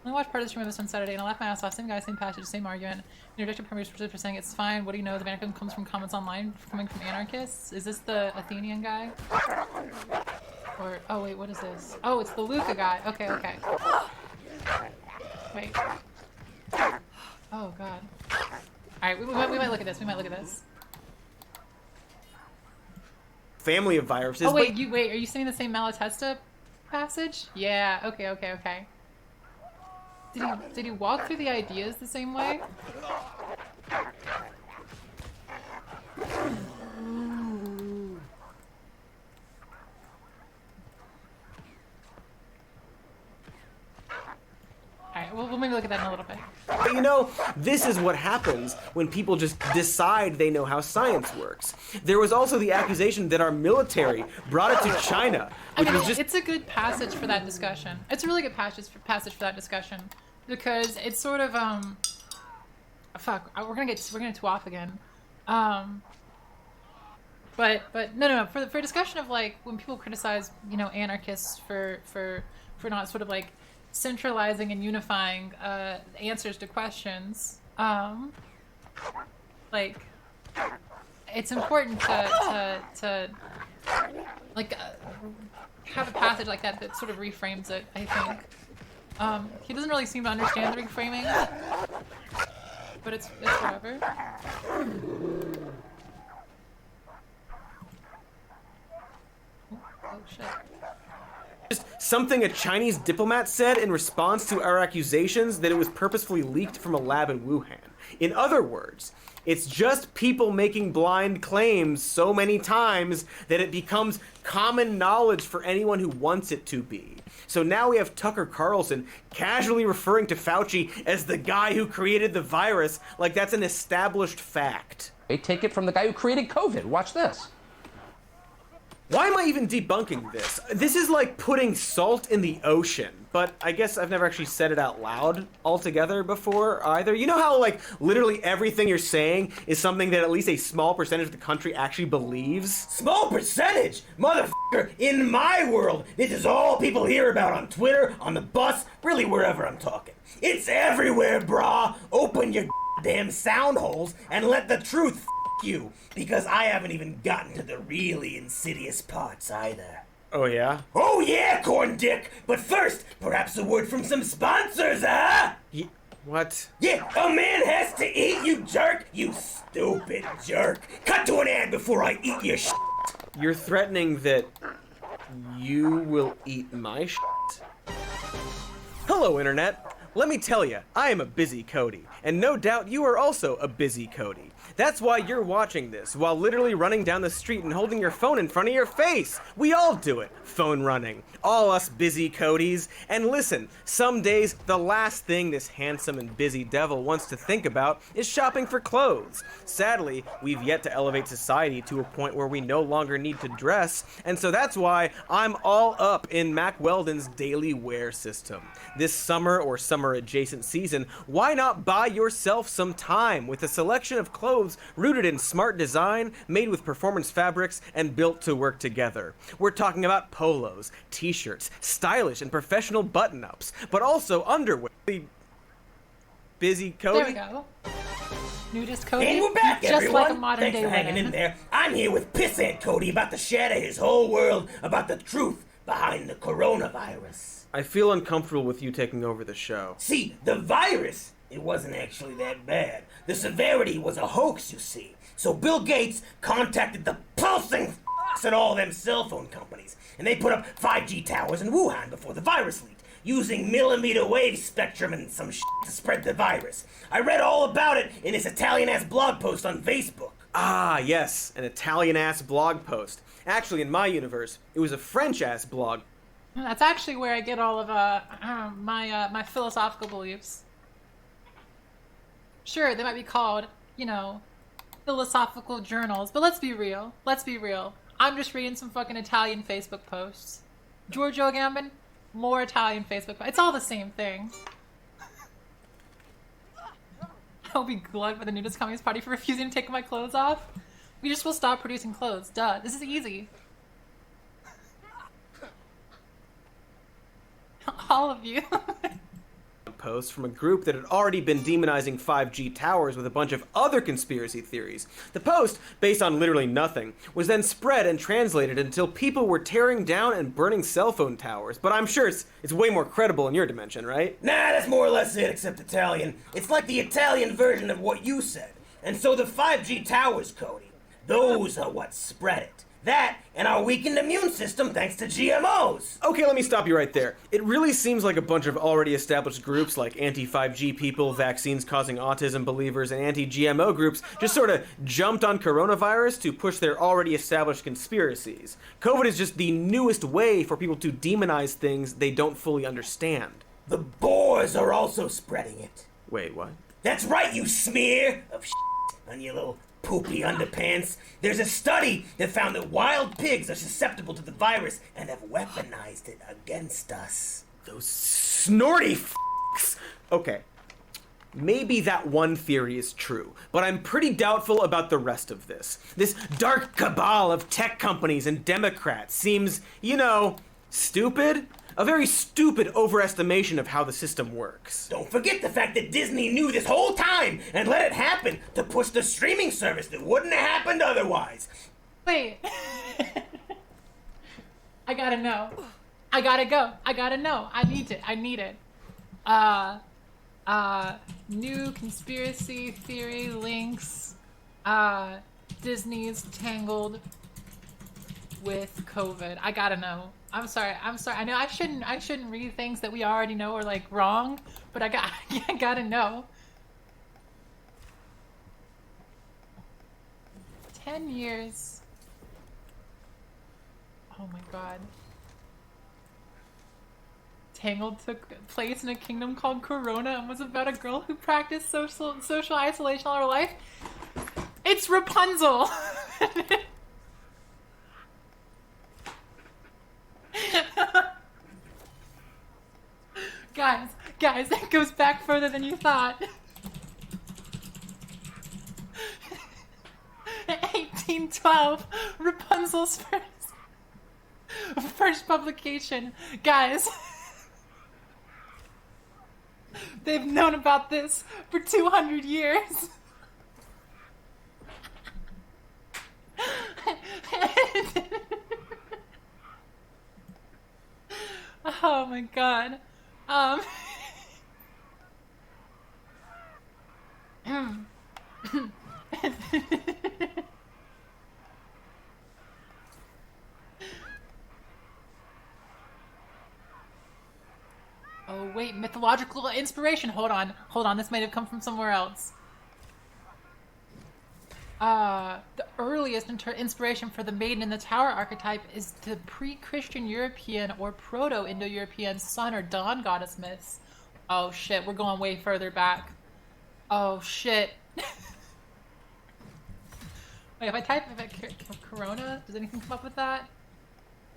I watched part of the stream of this on Saturday and I laughed my ass off. Same guy, same passage, same argument. Interjected premiers for saying it's fine. What do you know? The Vatican comes from comments online coming from anarchists. Is this the Athenian guy? Or oh wait, what is this? Oh, it's the Luca guy. Okay. Wait. Oh god. Alright, we might look at this. Family of viruses. Oh wait, are you saying the same Malatesta passage? Yeah, okay. Did he walk through the ideas the same way? Alright, we'll maybe look at that in a little bit. But this is what happens when people just decide they know how science works. There was also the accusation that our military brought it to China, which was just... It's a good passage for that discussion. It's a really good passage for that discussion, because it's sort of fuck, we're gonna get too off again. But no. For a discussion of like when people criticize anarchists for not sort of like centralizing and unifying answers to questions, like it's important to like have a passage like that sort of reframes it, I think. He doesn't really seem to understand the reframing, but it's whatever. Oh shit. Just something a Chinese diplomat said in response to our accusations that it was purposefully leaked from a lab in Wuhan. In other words, it's just people making blind claims so many times that it becomes common knowledge for anyone who wants it to be. So now we have Tucker Carlson casually referring to Fauci as the guy who created the virus, like that's an established fact. They take it from the guy who created COVID. Watch this. Why am I even debunking this? This is like putting salt in the ocean, but I guess I've never actually said it out loud altogether before either. You know how like literally everything you're saying is something that at least a small percentage of the country actually believes? Small percentage? Motherfucker, in my world, this is all people hear about on Twitter, on the bus, really wherever I'm talking. It's everywhere, brah. Open your damn sound holes and let the truth you, because I haven't even gotten to the really insidious parts either. Oh yeah? Oh yeah, corn dick! But first, perhaps a word from some sponsors, huh? What? Yeah, a man has to eat, you jerk! You stupid jerk! Cut to an ad before I eat your shit! You're threatening that you will eat my shit? Hello, Internet. Let me tell you, I am a busy Cody, and no doubt you are also a busy Cody. That's why you're watching this, while literally running down the street and holding your phone in front of your face. We all do it, phone running. All us busy Codys. And listen, some days, the last thing this handsome and busy devil wants to think about is shopping for clothes. Sadly, we've yet to elevate society to a point where we no longer need to dress, and so that's why I'm all up in Mack Weldon's daily wear system. This summer or summer-adjacent season, why not buy yourself some time with a selection of clothes rooted in smart design, made with performance fabrics, and built to work together. We're talking about polos, t-shirts, stylish and professional button-ups, but also underwear. busy Cody. There we go. Nudist Cody. And we're back, just everyone. like a modern Thanks day for hanging woman. in there. I'm here with Pissant Cody about to shatter his whole world about the truth behind the coronavirus. I feel uncomfortable with you taking over the show. See, the virus, it wasn't actually that bad. The severity was a hoax, you see. So Bill Gates contacted the pulsing f***s at all them cell phone companies, and they put up 5G towers in Wuhan before the virus leaked, using millimeter wave spectrum and some shit to spread the virus. I read all about it in this Italian-ass blog post on Facebook. Ah, yes, an Italian-ass blog post. Actually, in my universe, it was a French-ass blog. That's actually where I get all of my philosophical beliefs. Sure, they might be called, you know, philosophical journals, but let's be real. Let's be real. I'm just reading some fucking Italian Facebook posts. Giorgio Agamben, more Italian Facebook posts. It's all the same thing. I'll be glugged by the nudist Communist Party for refusing to take my clothes off. We just will stop producing clothes. Duh. This is easy. All of you. Post from a group that had already been demonizing 5G towers with a bunch of other conspiracy theories. The post, based on literally nothing, was then spread and translated until people were tearing down and burning cell phone towers. But I'm sure it's way more credible in your dimension, right? Nah, that's more or less it, except Italian. It's like the Italian version of what you said. And so the 5G towers, Cody, those are what spread it. That and our weakened immune system thanks to GMOs. Okay, let me stop you right there. It really seems like a bunch of already established groups like anti-5G people, vaccines causing autism believers, and anti-GMO groups just sort of jumped on coronavirus to push their already established conspiracies. COVID is just the newest way for people to demonize things they don't fully understand. The Boers are also spreading it. Wait, what? That's right, you smear of shit on your little poopy underpants. There's a study that found that wild pigs are susceptible to the virus and have weaponized it against us. Those snorty f***s. Okay. Maybe that one theory is true, but I'm pretty doubtful about the rest of this. This dark cabal of tech companies and Democrats seems, you know, stupid. A very stupid overestimation of how the system works. Don't forget the fact that Disney knew this whole time and let it happen to push the streaming service that wouldn't have happened otherwise. Wait. I gotta know. I gotta go. I gotta know. I need it. New conspiracy theory links. Disney's tangled with COVID. I gotta know. I'm sorry. I know I shouldn't read things that we already know are like wrong, but I gotta know. 10 years. Oh my god. Tangled took place in a kingdom called Corona and was about a girl who practiced social isolation all her life. It's Rapunzel. Guys, that goes back further than you thought. 1812, Rapunzel's first publication. Guys, they've known about this for 200 years. Oh my god. Oh wait, mythological inspiration. Hold on, this might have come from somewhere else. The earliest inspiration for the Maiden in the Tower archetype is the pre-Christian European or Proto-Indo-European sun or dawn goddess myths. Oh shit, we're going way further back. Oh shit. Wait, if I type Corona, does anything come up with that?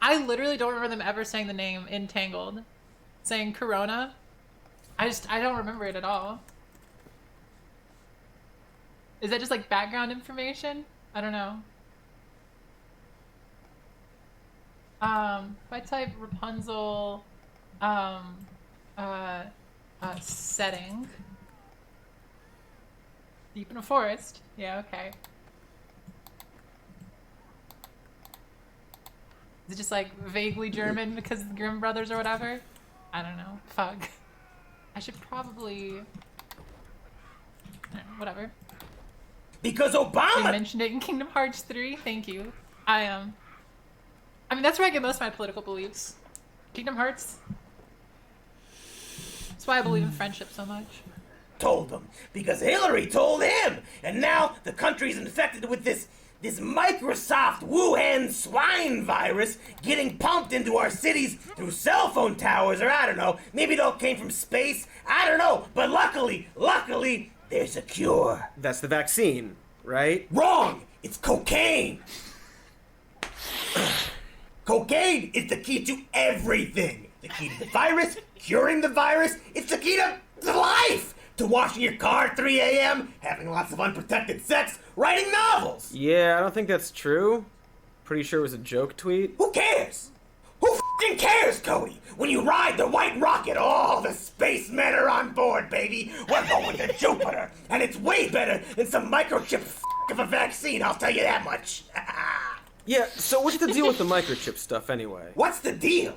I literally don't remember them ever saying the name in Tangled. Saying Corona. I don't remember it at all. Is that just like background information? I don't know. If I type Rapunzel, setting, Deep in a forest. Yeah, okay. Is it just like vaguely German because of the Grimm brothers or whatever? I don't know. Fuck. I should probably... whatever. Because Obama... You mentioned it in Kingdom Hearts 3. Thank you. I mean, that's where I get most of my political beliefs. Kingdom Hearts. That's why I believe in friendship so much. Told him. Because Hillary told him. And now the country's infected with this Microsoft Wuhan swine virus getting pumped into our cities through cell phone towers, or I don't know. Maybe it all came from space. I don't know. But luckily, there's a cure. That's the vaccine, right? Wrong! It's cocaine! Cocaine is the key to everything. The key to the virus, curing the virus, it's the key to life! To washing your car at 3 a.m., having lots of unprotected sex, writing novels! Yeah, I don't think that's true. Pretty sure it was a joke tweet. Who cares? Who f***ing cares, Cody? When you ride the white rocket, all the spacemen are on board, baby! We're going to Jupiter! And it's way better than some microchip of a vaccine, I'll tell you that much! Yeah, so what's the deal with the microchip stuff anyway? What's the deal?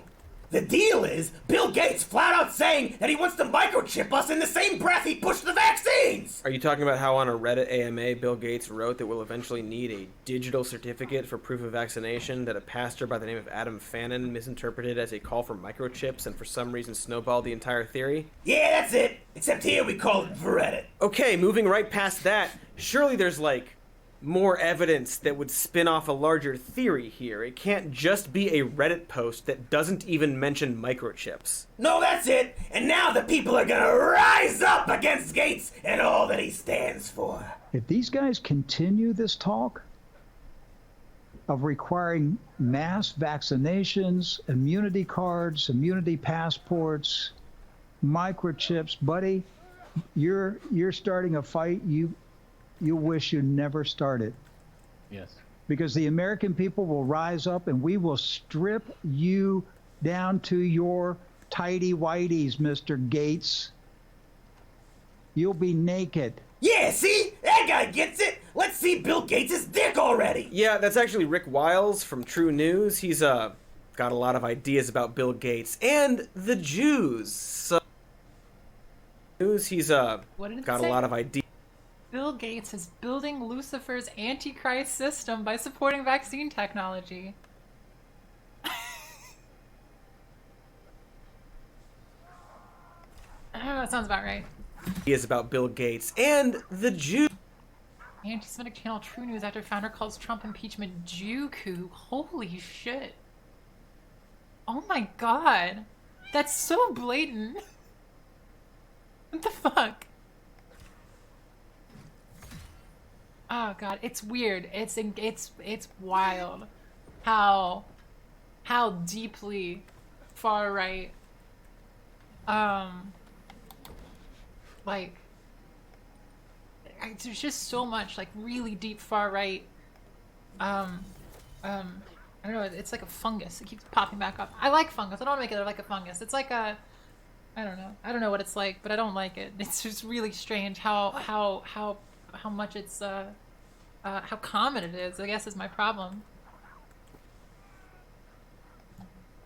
The deal is Bill Gates flat out saying that he wants to microchip us in the same breath he pushed the vaccines! Are you talking about how on a Reddit AMA Bill Gates wrote that we'll eventually need a digital certificate for proof of vaccination that a pastor by the name of Adam Fannin misinterpreted as a call for microchips and for some reason snowballed the entire theory? Yeah, that's it. Except here we call it Reddit. Okay, moving right past that, surely there's like more evidence that would spin off a larger theory here. It can't just be a Reddit post that doesn't even mention microchips. No, that's it. And now the people are gonna rise up against Gates and all that he stands for. If these guys continue this talk of requiring mass vaccinations, immunity cards, immunity passports, microchips, buddy, you're starting a fight you wish you never started. Yes. Because the American people will rise up and we will strip you down to your tidy whities, Mr. Gates. You'll be naked. Yeah, see? That guy gets it. Let's see Bill Gates' dick already. Yeah, that's actually Rick Wiles from True News. He's got a lot of ideas about Bill Gates and the Jews. So he's got a lot of ideas. Bill Gates is building Lucifer's Antichrist system by supporting vaccine technology. That sounds about right. He is about Bill Gates and the Jews. Anti-Semitic channel True News after founder calls Trump impeachment Jew coup. Holy shit. Oh my god. That's so blatant. What the fuck? Oh god, it's weird. It's wild how deeply far right like there's just so much like really deep far right I don't know, it's like a fungus. It keeps popping back up. I like fungus. I don't want to make it like a fungus. It's like a I don't know what it's like, but I don't like it. It's just really strange how much it's how common it is, I guess, is my problem.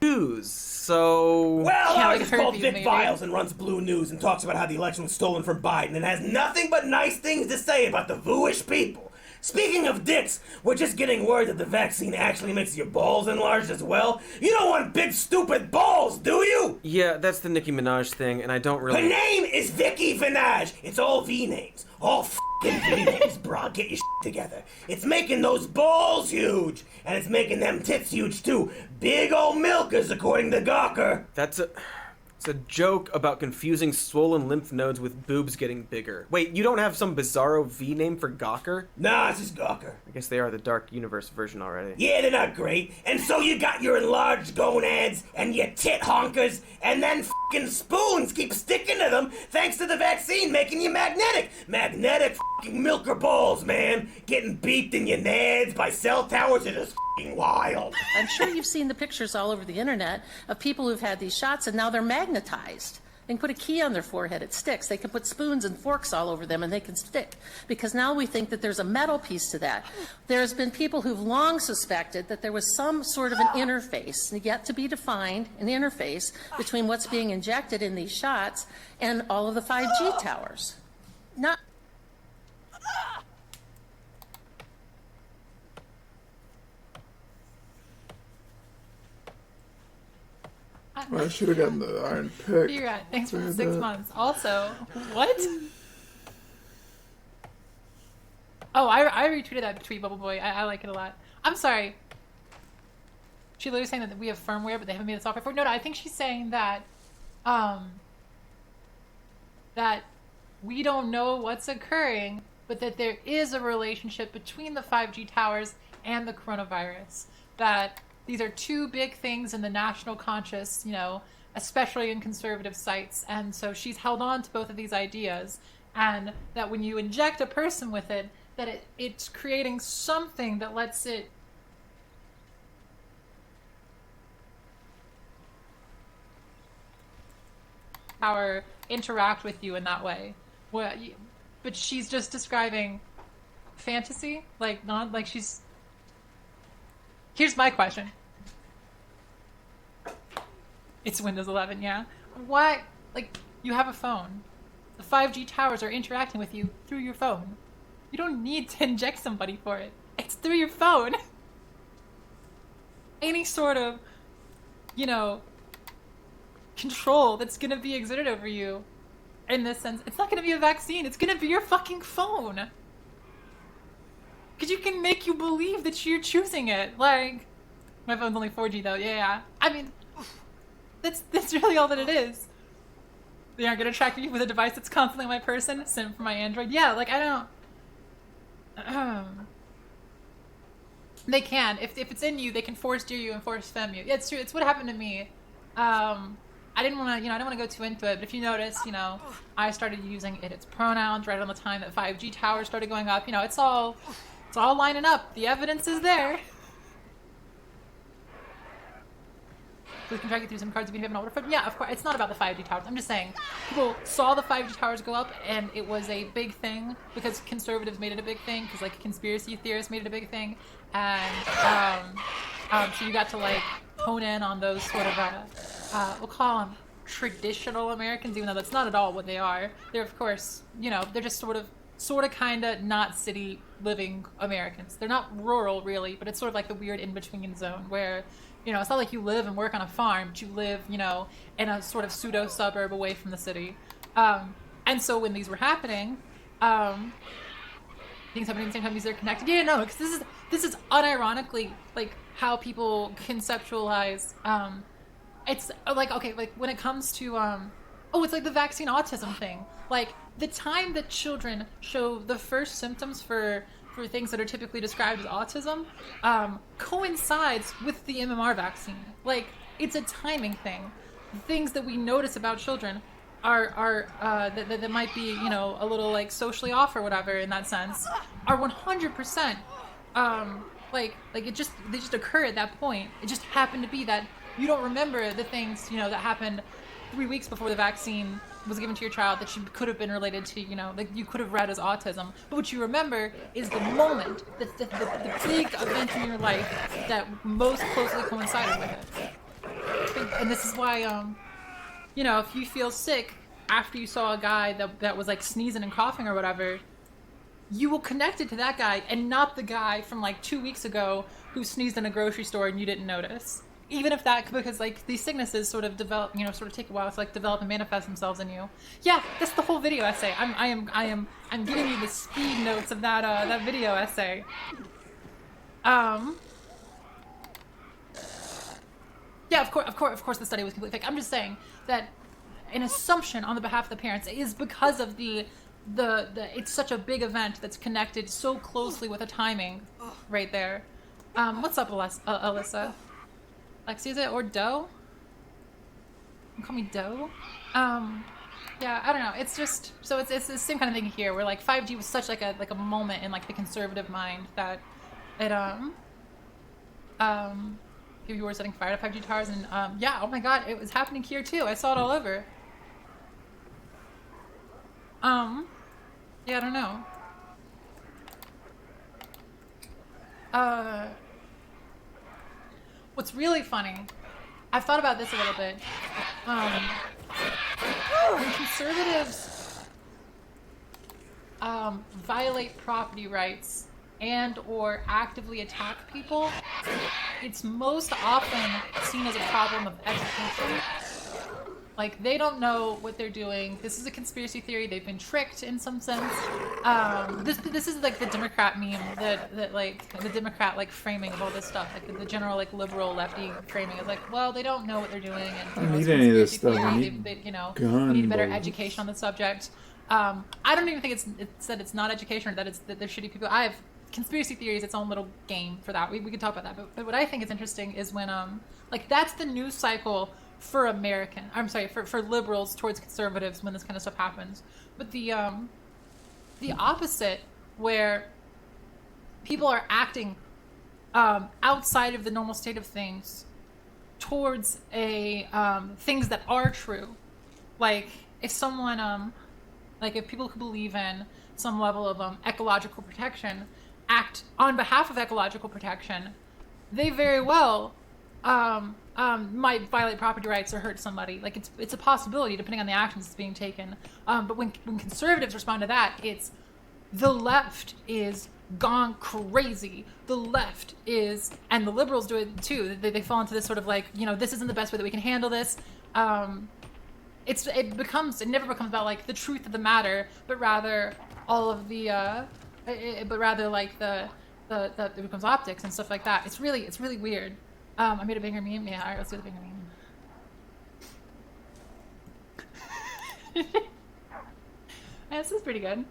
Jews, so... Well, Yeah, I like just Herbie, called Vic maybe. Viles and runs Blue News and talks about how the election was stolen from Biden and has nothing but nice things to say about the Vuish people. Speaking of dicks, we're just getting word that the vaccine actually makes your balls enlarged as well. You don't want big stupid balls, do you? Yeah, that's the Nicki Minaj thing, and I don't really... Her name is Vicky Vinaj. It's all V names. All f***ing V names, bro. Get your shit together. It's making those balls huge, and it's making them tits huge too. Big old milkers, according to Gawker. It's a joke about confusing swollen lymph nodes with boobs getting bigger. Wait, you don't have some bizarro V name for Gawker? Nah, it's just Gawker. I guess they are the Dark Universe version already. Yeah, they're not great. And so you got your enlarged gonads and your tit honkers, and then f***ing spoons keep sticking to them thanks to the vaccine making you magnetic. Magnetic f***ing milker balls, man. Getting beeped in your nads by cell towers is just f***ing wild. I'm sure you've seen the pictures all over the internet of people who've had these shots and now they're magnetized. They can put a key on their forehead, it sticks. They can put spoons and forks all over them and they can stick. Because now we think that there's a metal piece to that. There's been people who've long suspected that there was some sort of an interface, yet to be defined, an interface between what's being injected in these shots and all of the 5G towers. Not I should have gotten the iron pick. You're right. Thanks for the Dude, 6 months. Also, what? Oh, I retweeted that tweet, Bubble Boy. I like it a lot. I'm sorry. She literally saying that we have firmware, but they haven't made the software for it. No, I think she's saying that, that we don't know what's occurring, but that there is a relationship between the 5G towers and the coronavirus. That these are two big things in the national conscious, you know, especially in conservative sites. And so she's held on to both of these ideas. And that when you inject a person with it, that it's creating something that lets it power interact with you in that way. But she's just describing fantasy, like not like she's. Here's my question. It's Windows 11, yeah. Why, like, you have a phone. The 5G towers are interacting with you through your phone. You don't need to inject somebody for it. It's through your phone. Any sort of, you know, control that's gonna be exerted over you, in this sense, it's not gonna be a vaccine, it's gonna be your fucking phone. Because you can make you believe that you're choosing it. Like, my phone's only 4G though, yeah. I mean, that's really all that it is. They aren't gonna track me with a device that's constantly on my person, sent from my Android. Yeah, like, I don't... They can. If it's in you, they can force steer you and force fem you. Yeah, it's true. It's what happened to me. I didn't want to, I don't want to go too into it, but if you notice, I started using its pronouns right on the time that 5G towers started going up. It's all lining up. The evidence is there. We can track it through some cards if you have an older phone. Yeah, of course. It's not about the 5G towers. I'm just saying, people saw the 5G towers go up, and it was a big thing because conservatives made it a big thing, because conspiracy theorists made it a big thing, and so you got to hone in on those sort of we'll call them traditional Americans, even though that's not at all what they are. They're of course, they're just sort of kind of not city living Americans. They're not rural really, but it's sort of like the weird in-between zone where, it's not like you live and work on a farm, but you live, in a sort of pseudo suburb away from the city. And so when these were happening, things happening at the same time, these are connected. Yeah, no, because this is unironically how people conceptualize. It's when it comes to it's like the vaccine autism thing. The time that children show the first symptoms for things that are typically described as autism coincides with the MMR vaccine. It's a timing thing. The things that we notice about children are that might be a little socially off or whatever in that sense are 100% they just occur at that point. It just happened to be that you don't remember the things that happened 3 weeks before the vaccine was given to your child that you could have been related to, you could have read as autism. But what you remember is the moment, the big event in your life that most closely coincided with it. And this is why, if you feel sick after you saw a guy that was sneezing and coughing or whatever, you will connect it to that guy and not the guy from 2 weeks ago who sneezed in a grocery store and you didn't notice. Even if that, because these sicknesses sort of develop, sort of take a while to develop and manifest themselves in you. Yeah, that's the whole video essay. I'm giving you the speed notes of that video essay. Yeah, of course, the study was completely fake. I'm just saying that an assumption on the behalf of the parents is because of the it's such a big event that's connected so closely with a timing right there. What's up, Alyssa? Lexi, is it? Or Doe? Call me Doe? Yeah, I don't know. It's just, so it's the same kind of thing here, where 5G was such a moment in the conservative mind that it, people were setting fire to 5G towers, and yeah, oh my god, it was happening here too. I saw it all over. Yeah, I don't know. What's really funny, I've thought about this a little bit. When conservatives violate property rights and or actively attack people, it's most often seen as a problem of education. Like, they don't know what they're doing. This is a conspiracy theory. They've been tricked in some sense. This is like the Democrat meme that like the Democrat like framing of all this stuff. Like the general like liberal lefty framing is like, well, they don't know what they're doing, and I don't need any of this stuff. I need we need better gun education on the subject. I don't even think it's that it's not education or that it's that they're shitty people. I have conspiracy theories, its own little game for that. We could talk about that. But what I think is interesting is when like that's the news cycle for for liberals towards conservatives when this kind of stuff happens. But the opposite, where people are acting outside of the normal state of things towards things that are true. Like if someone like if people who believe in some level of ecological protection act on behalf of ecological protection, they very well might violate property rights or hurt somebody. Like it's a possibility depending on the actions that's being taken. But when conservatives respond to that, it's the left is gone crazy. The left is, and the liberals do it too. They fall into this sort of like, this isn't the best way that we can handle this. It never becomes about like the truth of the matter, but rather all of the it becomes optics and stuff like that. It's really weird. I made a bigger meme. Yeah, all right, let's do the bigger meme. Yeah, this is pretty good.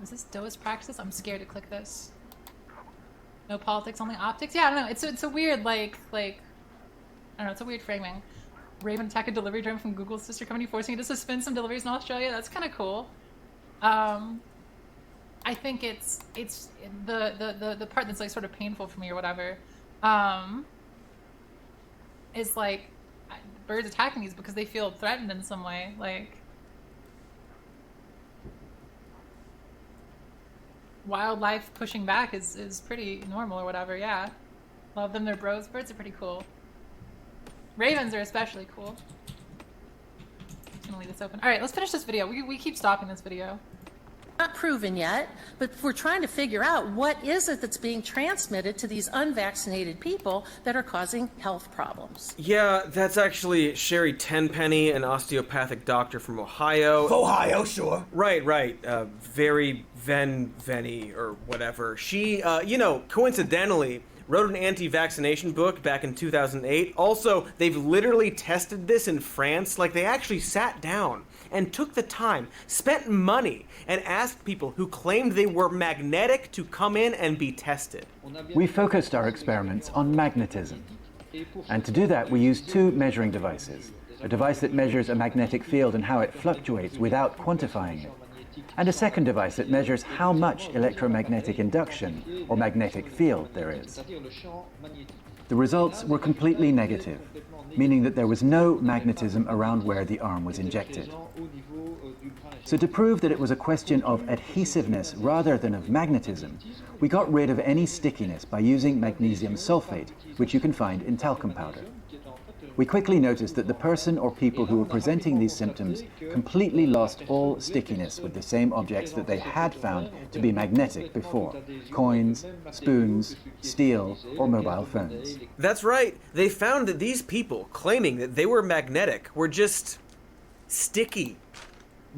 Is this Doa's practice? I'm scared to click this. No politics, only optics. Yeah, I don't know. It's a weird I don't know. It's a weird framing. Raven attack a delivery drone from Google's sister company, forcing it to suspend some deliveries in Australia. That's kind of cool. I think it's the part that's like sort of painful for me or whatever, is like birds attacking these because they feel threatened in some way. Like wildlife pushing back is pretty normal or whatever. Yeah, love them. They're bros. Birds are pretty cool. Ravens are especially cool. Just gonna leave this open. All right, let's finish this video. We keep stopping this video. Not proven yet, but we're trying to figure out what is it that's being transmitted to these unvaccinated people that are causing health problems. Yeah, that's actually Sherry Tenpenny, an osteopathic doctor from Ohio. Ohio, sure. Right. Very Venny or whatever. She, coincidentally, wrote an anti-vaccination book back in 2008. Also, they've literally tested this in France. Like, they actually sat down and took the time, spent money, and asked people who claimed they were magnetic to come in and be tested. We focused our experiments on magnetism. And to do that, we used two measuring devices. A device that measures a magnetic field and how it fluctuates without quantifying it. And a second device that measures how much electromagnetic induction or magnetic field there is. The results were completely negative, meaning that there was no magnetism around where the arm was injected. So to prove that it was a question of adhesiveness rather than of magnetism, we got rid of any stickiness by using magnesium sulfate, which you can find in talcum powder. We quickly noticed that the person or people who were presenting these symptoms completely lost all stickiness with the same objects that they had found to be magnetic before: coins, spoons, steel, or mobile phones. That's right. They found that these people claiming that they were magnetic were just sticky,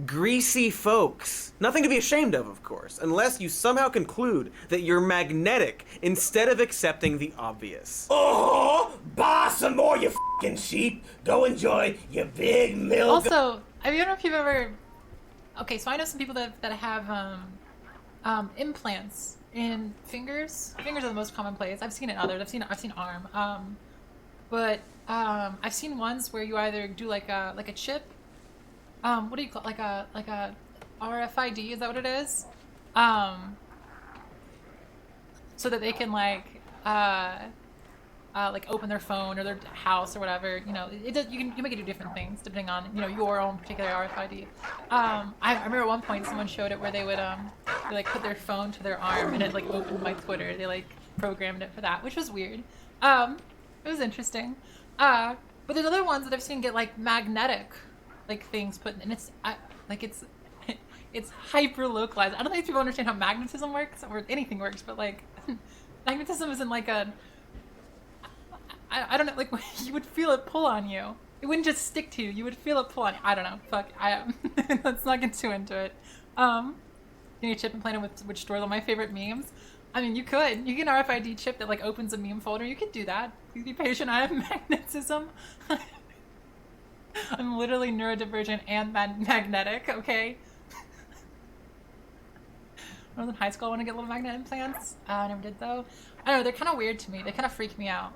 greasy folks. Nothing to be ashamed of course, unless you somehow conclude that you're magnetic instead of accepting the obvious. Oh, buy some more, you f***ing sheep. Go enjoy your big milk. Also, I don't know if you've ever... Okay, so I know some people that have implants in fingers. Fingers are the most commonplace. I've seen it in others. I've seen arm. But I've seen ones where you either do like a chip. What do you call it? Like a RFID? Is that what it is? So that they can like open their phone or their house or whatever. You know, it does. You make it do different things depending on your own particular RFID. I remember at one point someone showed it where they would they like put their phone to their arm and it like opened my Twitter. They like programmed it for that, which was weird. It was interesting. But there's other ones that I've seen get like magnetic like things put in, and it's it's hyper localized. I don't think people understand how magnetism works or anything works, but like magnetism isn't like I don't know, like you would feel it pull on you. It wouldn't just stick to you. You would feel it pull on you. I don't know. Fuck. Let's not get too into it. Getting a chip implanted with which stores all my favorite memes. I mean, you could. You get an RFID chip that like opens a meme folder. You could do that. Please be patient. I have magnetism. I'm literally neurodivergent and magnetic. Okay. When I was in high school, I want to get little magnet implants. I never did though. I don't know. They're kind of weird to me. They kind of freak me out.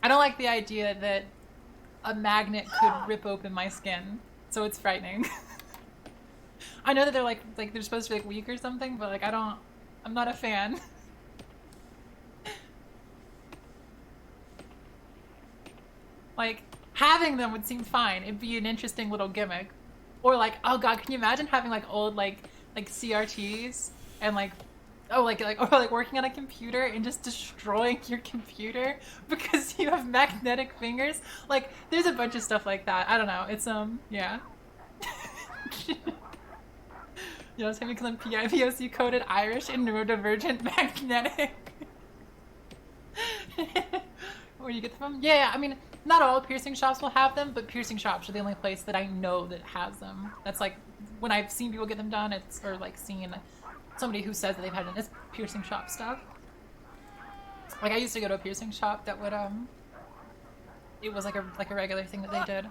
I don't like the idea that a magnet could rip open my skin, so it's frightening. I know that they're like they're supposed to be like weak or something, but like I'm not a fan. Like having them would seem fine. It'd be an interesting little gimmick. Or like, oh god, can you imagine having like old like CRTs and like or working on a computer and just destroying your computer because you have magnetic fingers? Like, there's a bunch of stuff like that. I don't know. It's yeah. You know, it's because I'm POC coded Irish and neurodivergent magnetic. Where do you get them from? Yeah, I mean, not all piercing shops will have them, but piercing shops are the only place that I know that has them. That's like when I've seen people get them done, or like seen somebody who says that they've had it. It's piercing shop stuff. Like I used to go to a piercing shop that would it was like a regular thing that they did.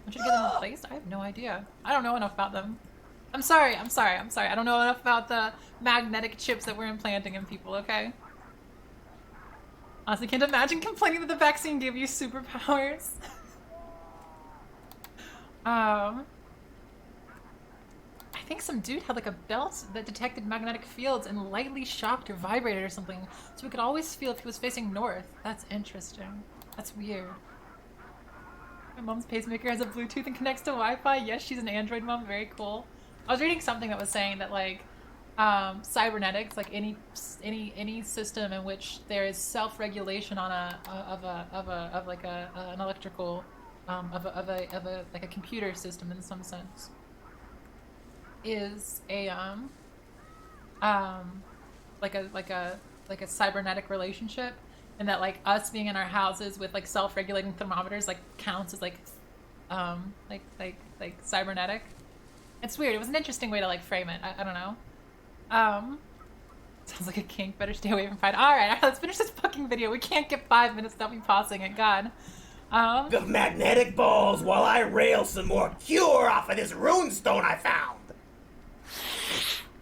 Would you get them replaced? I have no idea. I don't know enough about them. I'm sorry. I don't know enough about the magnetic chips that we're implanting in people, okay? Honestly, can't imagine complaining that the vaccine gave you superpowers. I think some dude had like a belt that detected magnetic fields and lightly shocked or vibrated or something, so we could always feel if he was facing north. That's interesting. That's weird. My mom's pacemaker has a Bluetooth and connects to Wi-Fi. Yes, she's an Android mom. Very cool. I was reading something that was saying that like cybernetics, like any system in which there is self-regulation on an electrical like a computer system in some sense, is a like a cybernetic relationship, and that like us being in our houses with like self-regulating thermometers like counts as like cybernetic. It's weird. It was an interesting way to like frame it. I don't know. Sounds like a kink. Better stay away from Pride. All right, let's finish this fucking video. We can't get 5 minutes without me pausing it. God. The magnetic balls while I rail some more cure off of this runestone I found.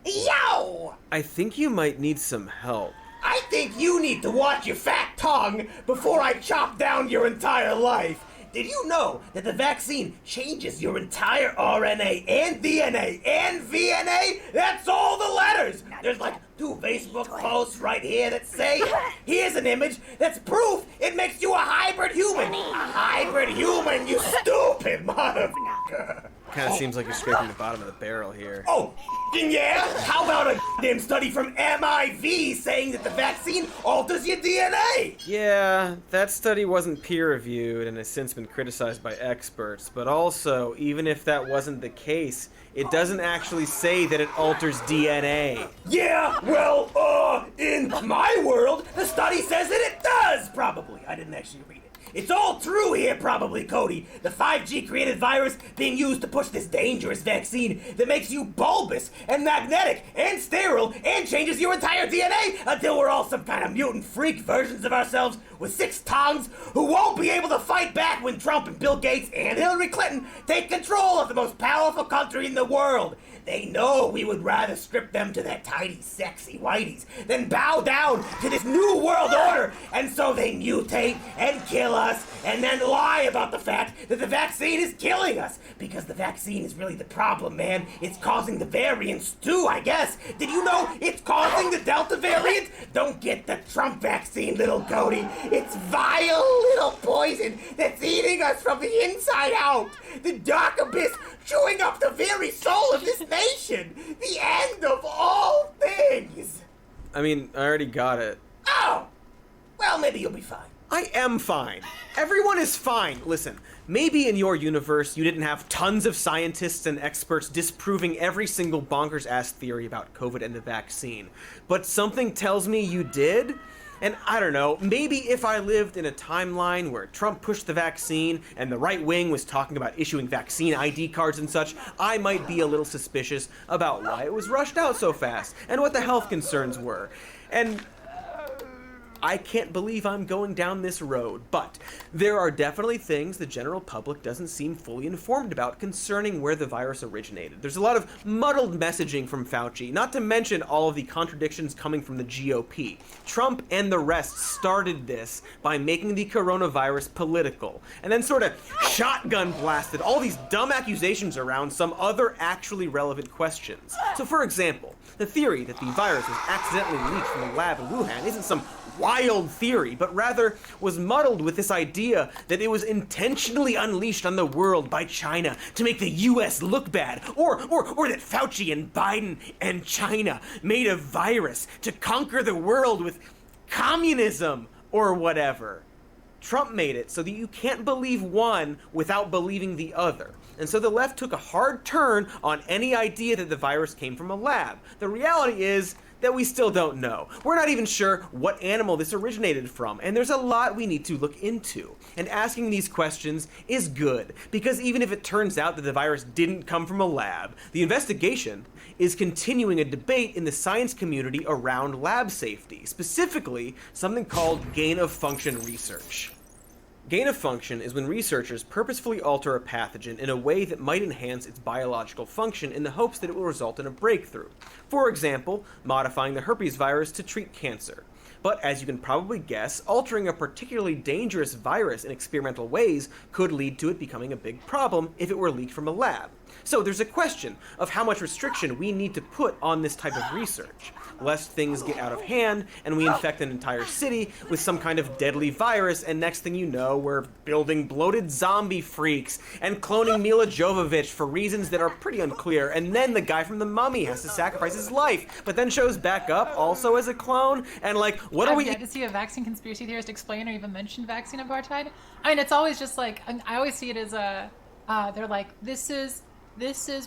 Yo! I think you might need some help. I think you need to watch your fat tongue before I chop down your entire life. Did you know that the vaccine changes your entire RNA and DNA and VNA? That's all the letters! There's like 2 Facebook posts right here that say, here's an image that's proof it makes you a hybrid human! A hybrid human, you stupid motherfucker! Kind of seems like you're scraping the bottom of the barrel here. Oh, yeah? How about a damn study from MIV saying that the vaccine alters your DNA? Yeah, that study wasn't peer-reviewed and has since been criticized by experts, but also, even if that wasn't the case, it doesn't actually say that it alters DNA. Yeah, well, in my world, the study says that it does, probably. I didn't actually read it. It's all true here, probably, Cody. The 5G created virus being used to push this dangerous vaccine that makes you bulbous and magnetic and sterile and changes your entire DNA until we're all some kind of mutant freak versions of ourselves with 6 tongues who won't be able to fight back when Trump and Bill Gates and Hillary Clinton take control of the most powerful country in the world. They know we would rather strip them to their tidy, sexy whiteys than bow down to this new world order. And so they mutate and kill us and then lie about the fact that the vaccine is killing us. Because the vaccine is really the problem, man. It's causing the variants too, I guess. Did you know it's causing the Delta variant? Don't get the Trump vaccine, little goaty. It's vile little poison that's eating us from the inside out. The dark abyss chewing up the very soul of this nation. The end of all things. I mean, I already got it. Oh! Well, maybe you'll be fine. I am fine. Everyone is fine. Listen, maybe in your universe you didn't have tons of scientists and experts disproving every single bonkers-ass theory about COVID and the vaccine, but something tells me you did. And I don't know, maybe if I lived in a timeline where Trump pushed the vaccine and the right wing was talking about issuing vaccine ID cards and such, I might be a little suspicious about why it was rushed out so fast and what the health concerns were. And I can't believe I'm going down this road, but there are definitely things the general public doesn't seem fully informed about concerning where the virus originated. There's a lot of muddled messaging from Fauci, not to mention all of the contradictions coming from the GOP. Trump and the rest started this by making the coronavirus political, and then sort of shotgun blasted all these dumb accusations around some other actually relevant questions. So for example, the theory that the virus was accidentally leaked from a lab in Wuhan isn't some wild theory, but rather was muddled with this idea that it was intentionally unleashed on the world by China to make the US look bad, or that Fauci and Biden and China made a virus to conquer the world with communism or whatever. Trump made it so that you can't believe one without believing the other. And so the left took a hard turn on any idea that the virus came from a lab. The reality is that we still don't know. We're not even sure what animal this originated from, and there's a lot we need to look into. And asking these questions is good, because even if it turns out that the virus didn't come from a lab, the investigation is continuing a debate in the science community around lab safety, specifically something called gain-of-function research. Gain-of-function is when researchers purposefully alter a pathogen in a way that might enhance its biological function in the hopes that it will result in a breakthrough. For example, modifying the herpes virus to treat cancer. But as you can probably guess, altering a particularly dangerous virus in experimental ways could lead to it becoming a big problem if it were leaked from a lab. So there's a question of how much restriction we need to put on this type of research, lest things get out of hand and we infect an entire city with some kind of deadly virus, and next thing you know, we're building bloated zombie freaks and cloning Mila Jovovich for reasons that are pretty unclear, and then the guy from The Mummy has to sacrifice his life, but then shows back up also as a clone, and like, what are we— I've yet to see a vaccine conspiracy theorist explain or even mention vaccine apartheid. I mean, it's always just like, I always see it as they're like, this is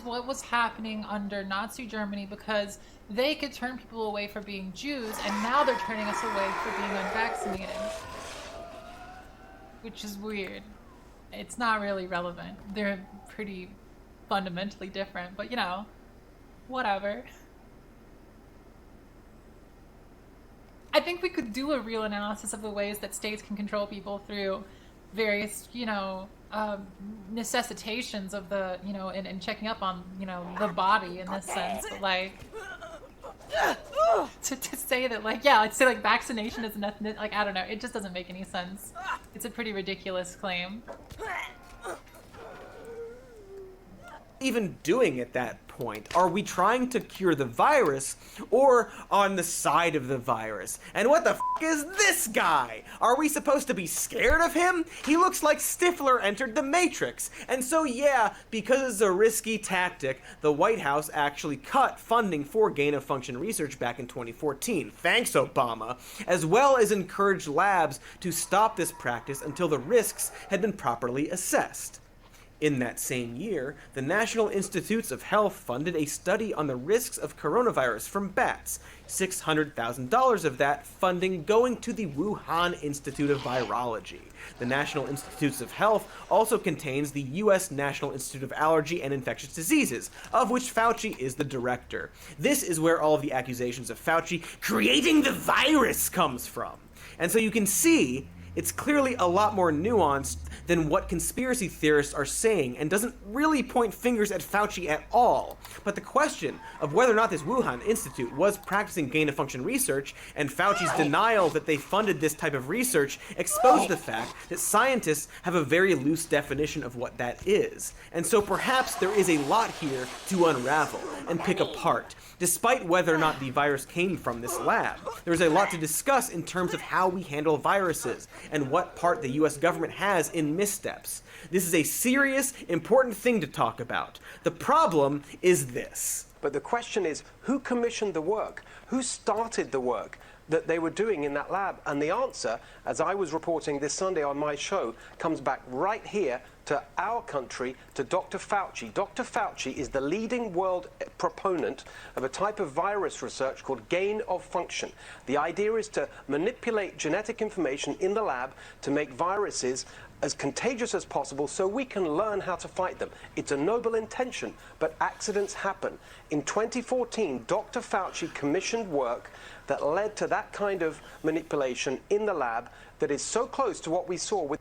what was happening under Nazi Germany because they could turn people away for being Jews, and now they're turning us away for being unvaccinated. Which is weird. It's not really relevant. They're pretty fundamentally different, but you know, whatever. I think we could do a real analysis of the ways that states can control people through various, you know, necessitations of the, you know, and checking up on, you know, the body in this sense. But like, to say that, like, yeah, let's say like vaccination is nothing, like, I don't know, it just doesn't make any sense. It's a pretty ridiculous claim. Even doing at that point? Are we trying to cure the virus or on the side of the virus? And what the f is this guy? Are we supposed to be scared of him? He looks like Stifler entered the Matrix. And so yeah, because it's a risky tactic, the White House actually cut funding for gain-of-function research back in 2014. Thanks, Obama. As well as encouraged labs to stop this practice until the risks had been properly assessed. In that same year, the National Institutes of Health funded a study on the risks of coronavirus from bats, $600,000 of that funding going to the Wuhan Institute of Virology. The National Institutes of Health also contains the U.S. National Institute of Allergy and Infectious Diseases, of which Fauci is the director. This is where all of the accusations of Fauci creating the virus comes from. And so you can see, It's clearly a lot more nuanced than what conspiracy theorists are saying and doesn't really point fingers at Fauci at all. But the question of whether or not this Wuhan Institute was practicing gain-of-function research and Fauci's denial that they funded this type of research exposed the fact that scientists have a very loose definition of what that is. And so perhaps there is a lot here to unravel and pick apart. Despite whether or not the virus came from this lab, there's a lot to discuss in terms of how we handle viruses and what part the US government has in missteps. This is a serious, important thing to talk about. The problem is this. But the question is, who commissioned the work? Who started the work that they were doing in that lab? And the answer, as I was reporting this Sunday on my show, comes back right here to our country, to Dr. Fauci. Dr. Fauci is the leading world proponent of a type of virus research called gain of function. The idea is to manipulate genetic information in the lab to make viruses as contagious as possible so we can learn how to fight them. It's a noble intention, but accidents happen. In 2014, Dr. Fauci commissioned work that led to that kind of manipulation in the lab that is so close to what we saw with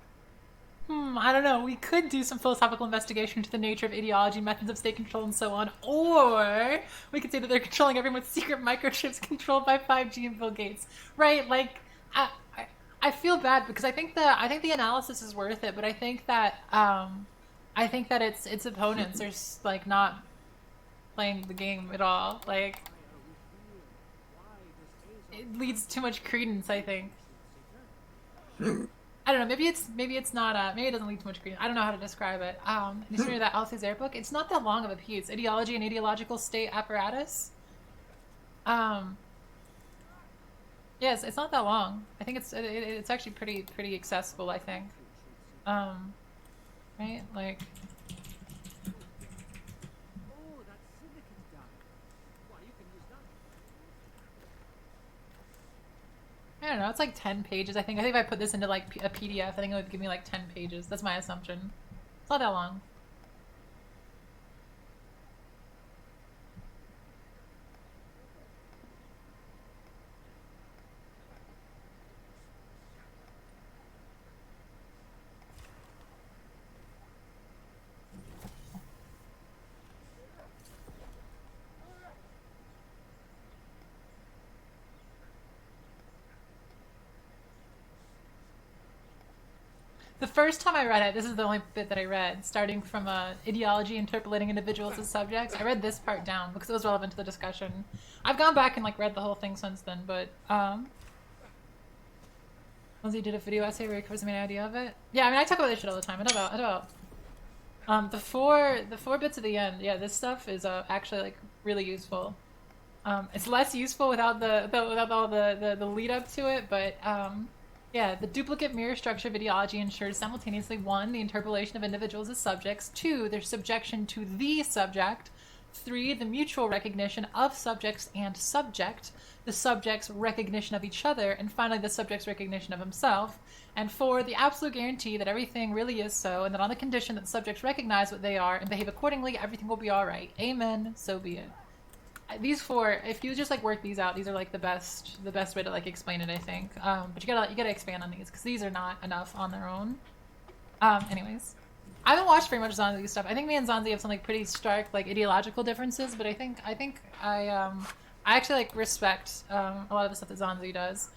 I don't know. We could do some philosophical investigation into the nature of ideology, methods of state control, and so on. Or we could say that they're controlling everyone with secret microchips controlled by 5G and Bill Gates. Right? Like, I feel bad because I think the analysis is worth it, but I think that its opponents are like not playing the game at all. Like, it leads too much credence, I think. I don't know. Maybe it's not. Maybe it doesn't lead to much credence. I don't know how to describe it. You see that Althusser book? It's not that long of a piece. Ideology and Ideological State Apparatus. Yes, it's not that long. I think it's actually pretty accessible. I think. Right? Like. I don't know, it's like 10 pages, I think. I think if I put this into like a PDF, I think it would give me like 10 pages. That's my assumption. It's not that long. The first time I read it, this is the only bit that I read, starting from ideology interpolating individuals as subjects. I read this part down because it was relevant to the discussion. I've gone back and like read the whole thing since then, but Lindsay did a video essay where he covers the main idea of it. Yeah, I mean I talk about this shit all the time. The four bits at the end. Yeah, this stuff is actually like really useful. It's less useful without all the lead up to it, but yeah, the duplicate mirror structure of ideology ensures simultaneously 1, the interpolation of individuals as subjects, 2, their subjection to the subject, 3, the mutual recognition of subjects and subject, the subject's recognition of each other, and finally the subject's recognition of himself, and 4, the absolute guarantee that everything really is so, and that on the condition that subjects recognize what they are and behave accordingly, everything will be alright. Amen, so be it. These 4, if you just like work these out, these are like the best way to like explain it, I think. But you gotta expand on these because these are not enough on their own. Anyways, I haven't watched very much Zanzi stuff. I think me and Zanzi have some like pretty stark like ideological differences, but I think I actually like respect a lot of the stuff that Zanzi does.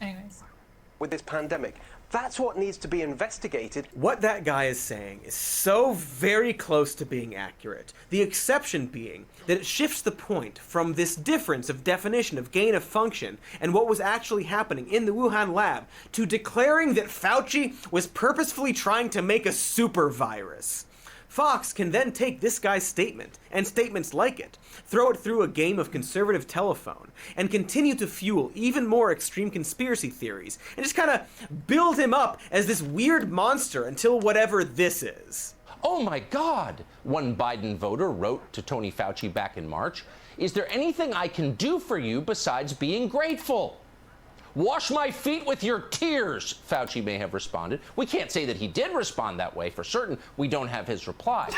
Anyways, with this pandemic. That's what needs to be investigated. What that guy is saying is so very close to being accurate. The exception being that it shifts the point from this difference of definition of gain of function and what was actually happening in the Wuhan lab to declaring that Fauci was purposefully trying to make a super virus. Fox can then take this guy's statement, and statements like it, throw it through a game of conservative telephone, and continue to fuel even more extreme conspiracy theories, and just kind of build him up as this weird monster until whatever this is. Oh my God, one Biden voter wrote to Tony Fauci back in March, "Is there anything I can do for you besides being grateful?" "Wash my feet with your tears," Fauci may have responded. We can't say that he did respond that way for certain. We don't have his reply.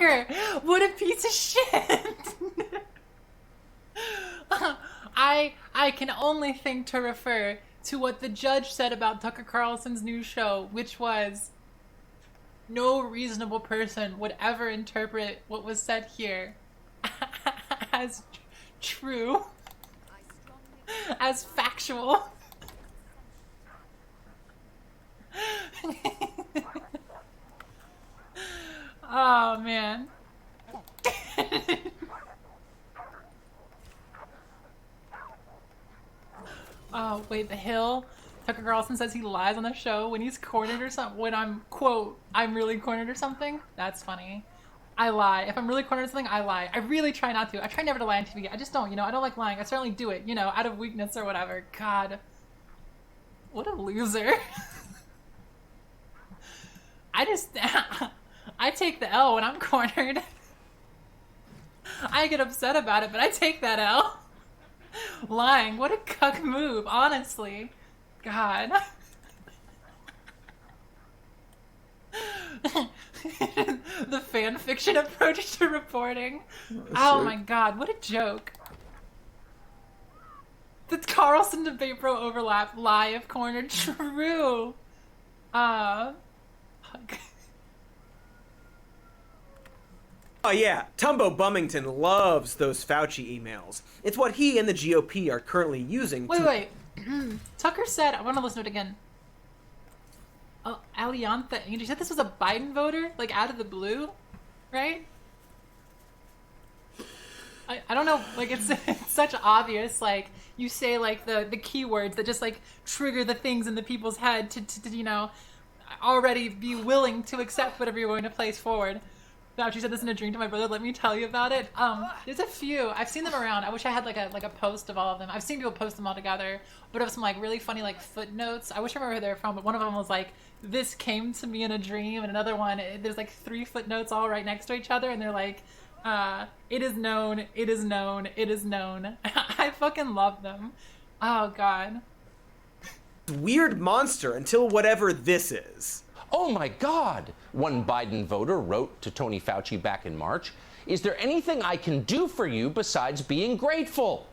Tucker, what a piece of shit. I can only think to refer to what the judge said about Tucker Carlson's new show, which was, no reasonable person would ever interpret what was said here as true, as factual. Oh, man. Oh, wait, The Hill. Tucker Carlson says he lies on the show when he's cornered or something. When I'm, quote, I'm really cornered or something. That's funny. I lie. If I'm really cornered or something, I lie. I really try not to. I try never to lie on TV. I just don't, I don't like lying. I certainly do it, out of weakness or whatever. God. What a loser. I take the L when I'm cornered. I get upset about it, but I take that L. Lying. What a cuck move, honestly. God. The fan fiction approach to reporting. Oh my god, what a joke. The Carlson debate bro overlap. Lie if cornered. True. Oh yeah, Tumbo Bummington loves those Fauci emails. It's what he and the GOP are currently using Wait. Tucker said, I want to listen to it again. Aliantha Angel said this was a Biden voter? Like, out of the blue? Right? I don't know, like, it's such obvious, like, you say, like, the keywords that just, like, trigger the things in the people's head to already be willing to accept whatever you're going to place forward. Fauci said this in a dream to my brother. Let me tell you about it. There's a few. I've seen them around. I wish I had like a post of all of them. I've seen people post them all together, but of some like really funny like footnotes. I wish I remember where they're from, but one of them was like, "This came to me in a dream," and another one, there's like 3 footnotes all right next to each other, and they're like, "It is known. It is known. It is known." I fucking love them. Oh god. Weird monster until whatever this is. Oh my God, one Biden voter wrote to Tony Fauci back in March. Is there anything I can do for you besides being grateful?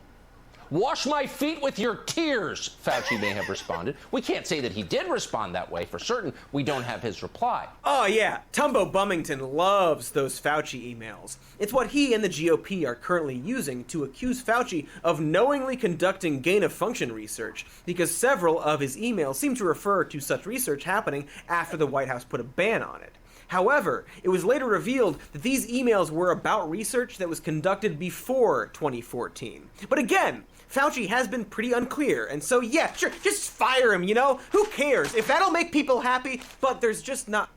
Wash my feet with your tears, Fauci may have responded. We can't say that he did respond that way for certain. We don't have his reply. Oh yeah, Tumbo Bummington loves those Fauci emails. It's what he and the GOP are currently using to accuse Fauci of knowingly conducting gain-of-function research, because several of his emails seem to refer to such research happening after the White House put a ban on it. However, it was later revealed that these emails were about research that was conducted before 2014. But again, Fauci has been pretty unclear, and so yeah, sure, just fire him, Who cares? If that'll make people happy, but there's just not...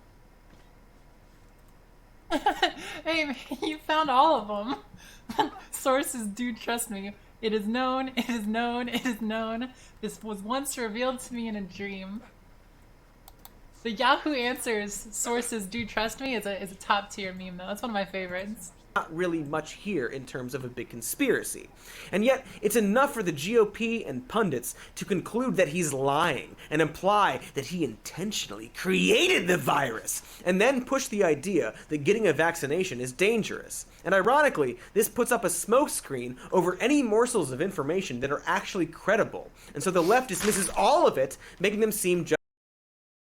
Hey, you found all of them. Sources do trust me. It is known, it is known, it is known. This was once revealed to me in a dream. The Yahoo Answers, sources do trust me, is a top tier meme though. That's one of my favorites. Not really much here in terms of a big conspiracy. And yet, it's enough for the GOP and pundits to conclude that he's lying and imply that he intentionally created the virus, and then push the idea that getting a vaccination is dangerous. And ironically, this puts up a smokescreen over any morsels of information that are actually credible. And so the left dismisses all of it, making them seem just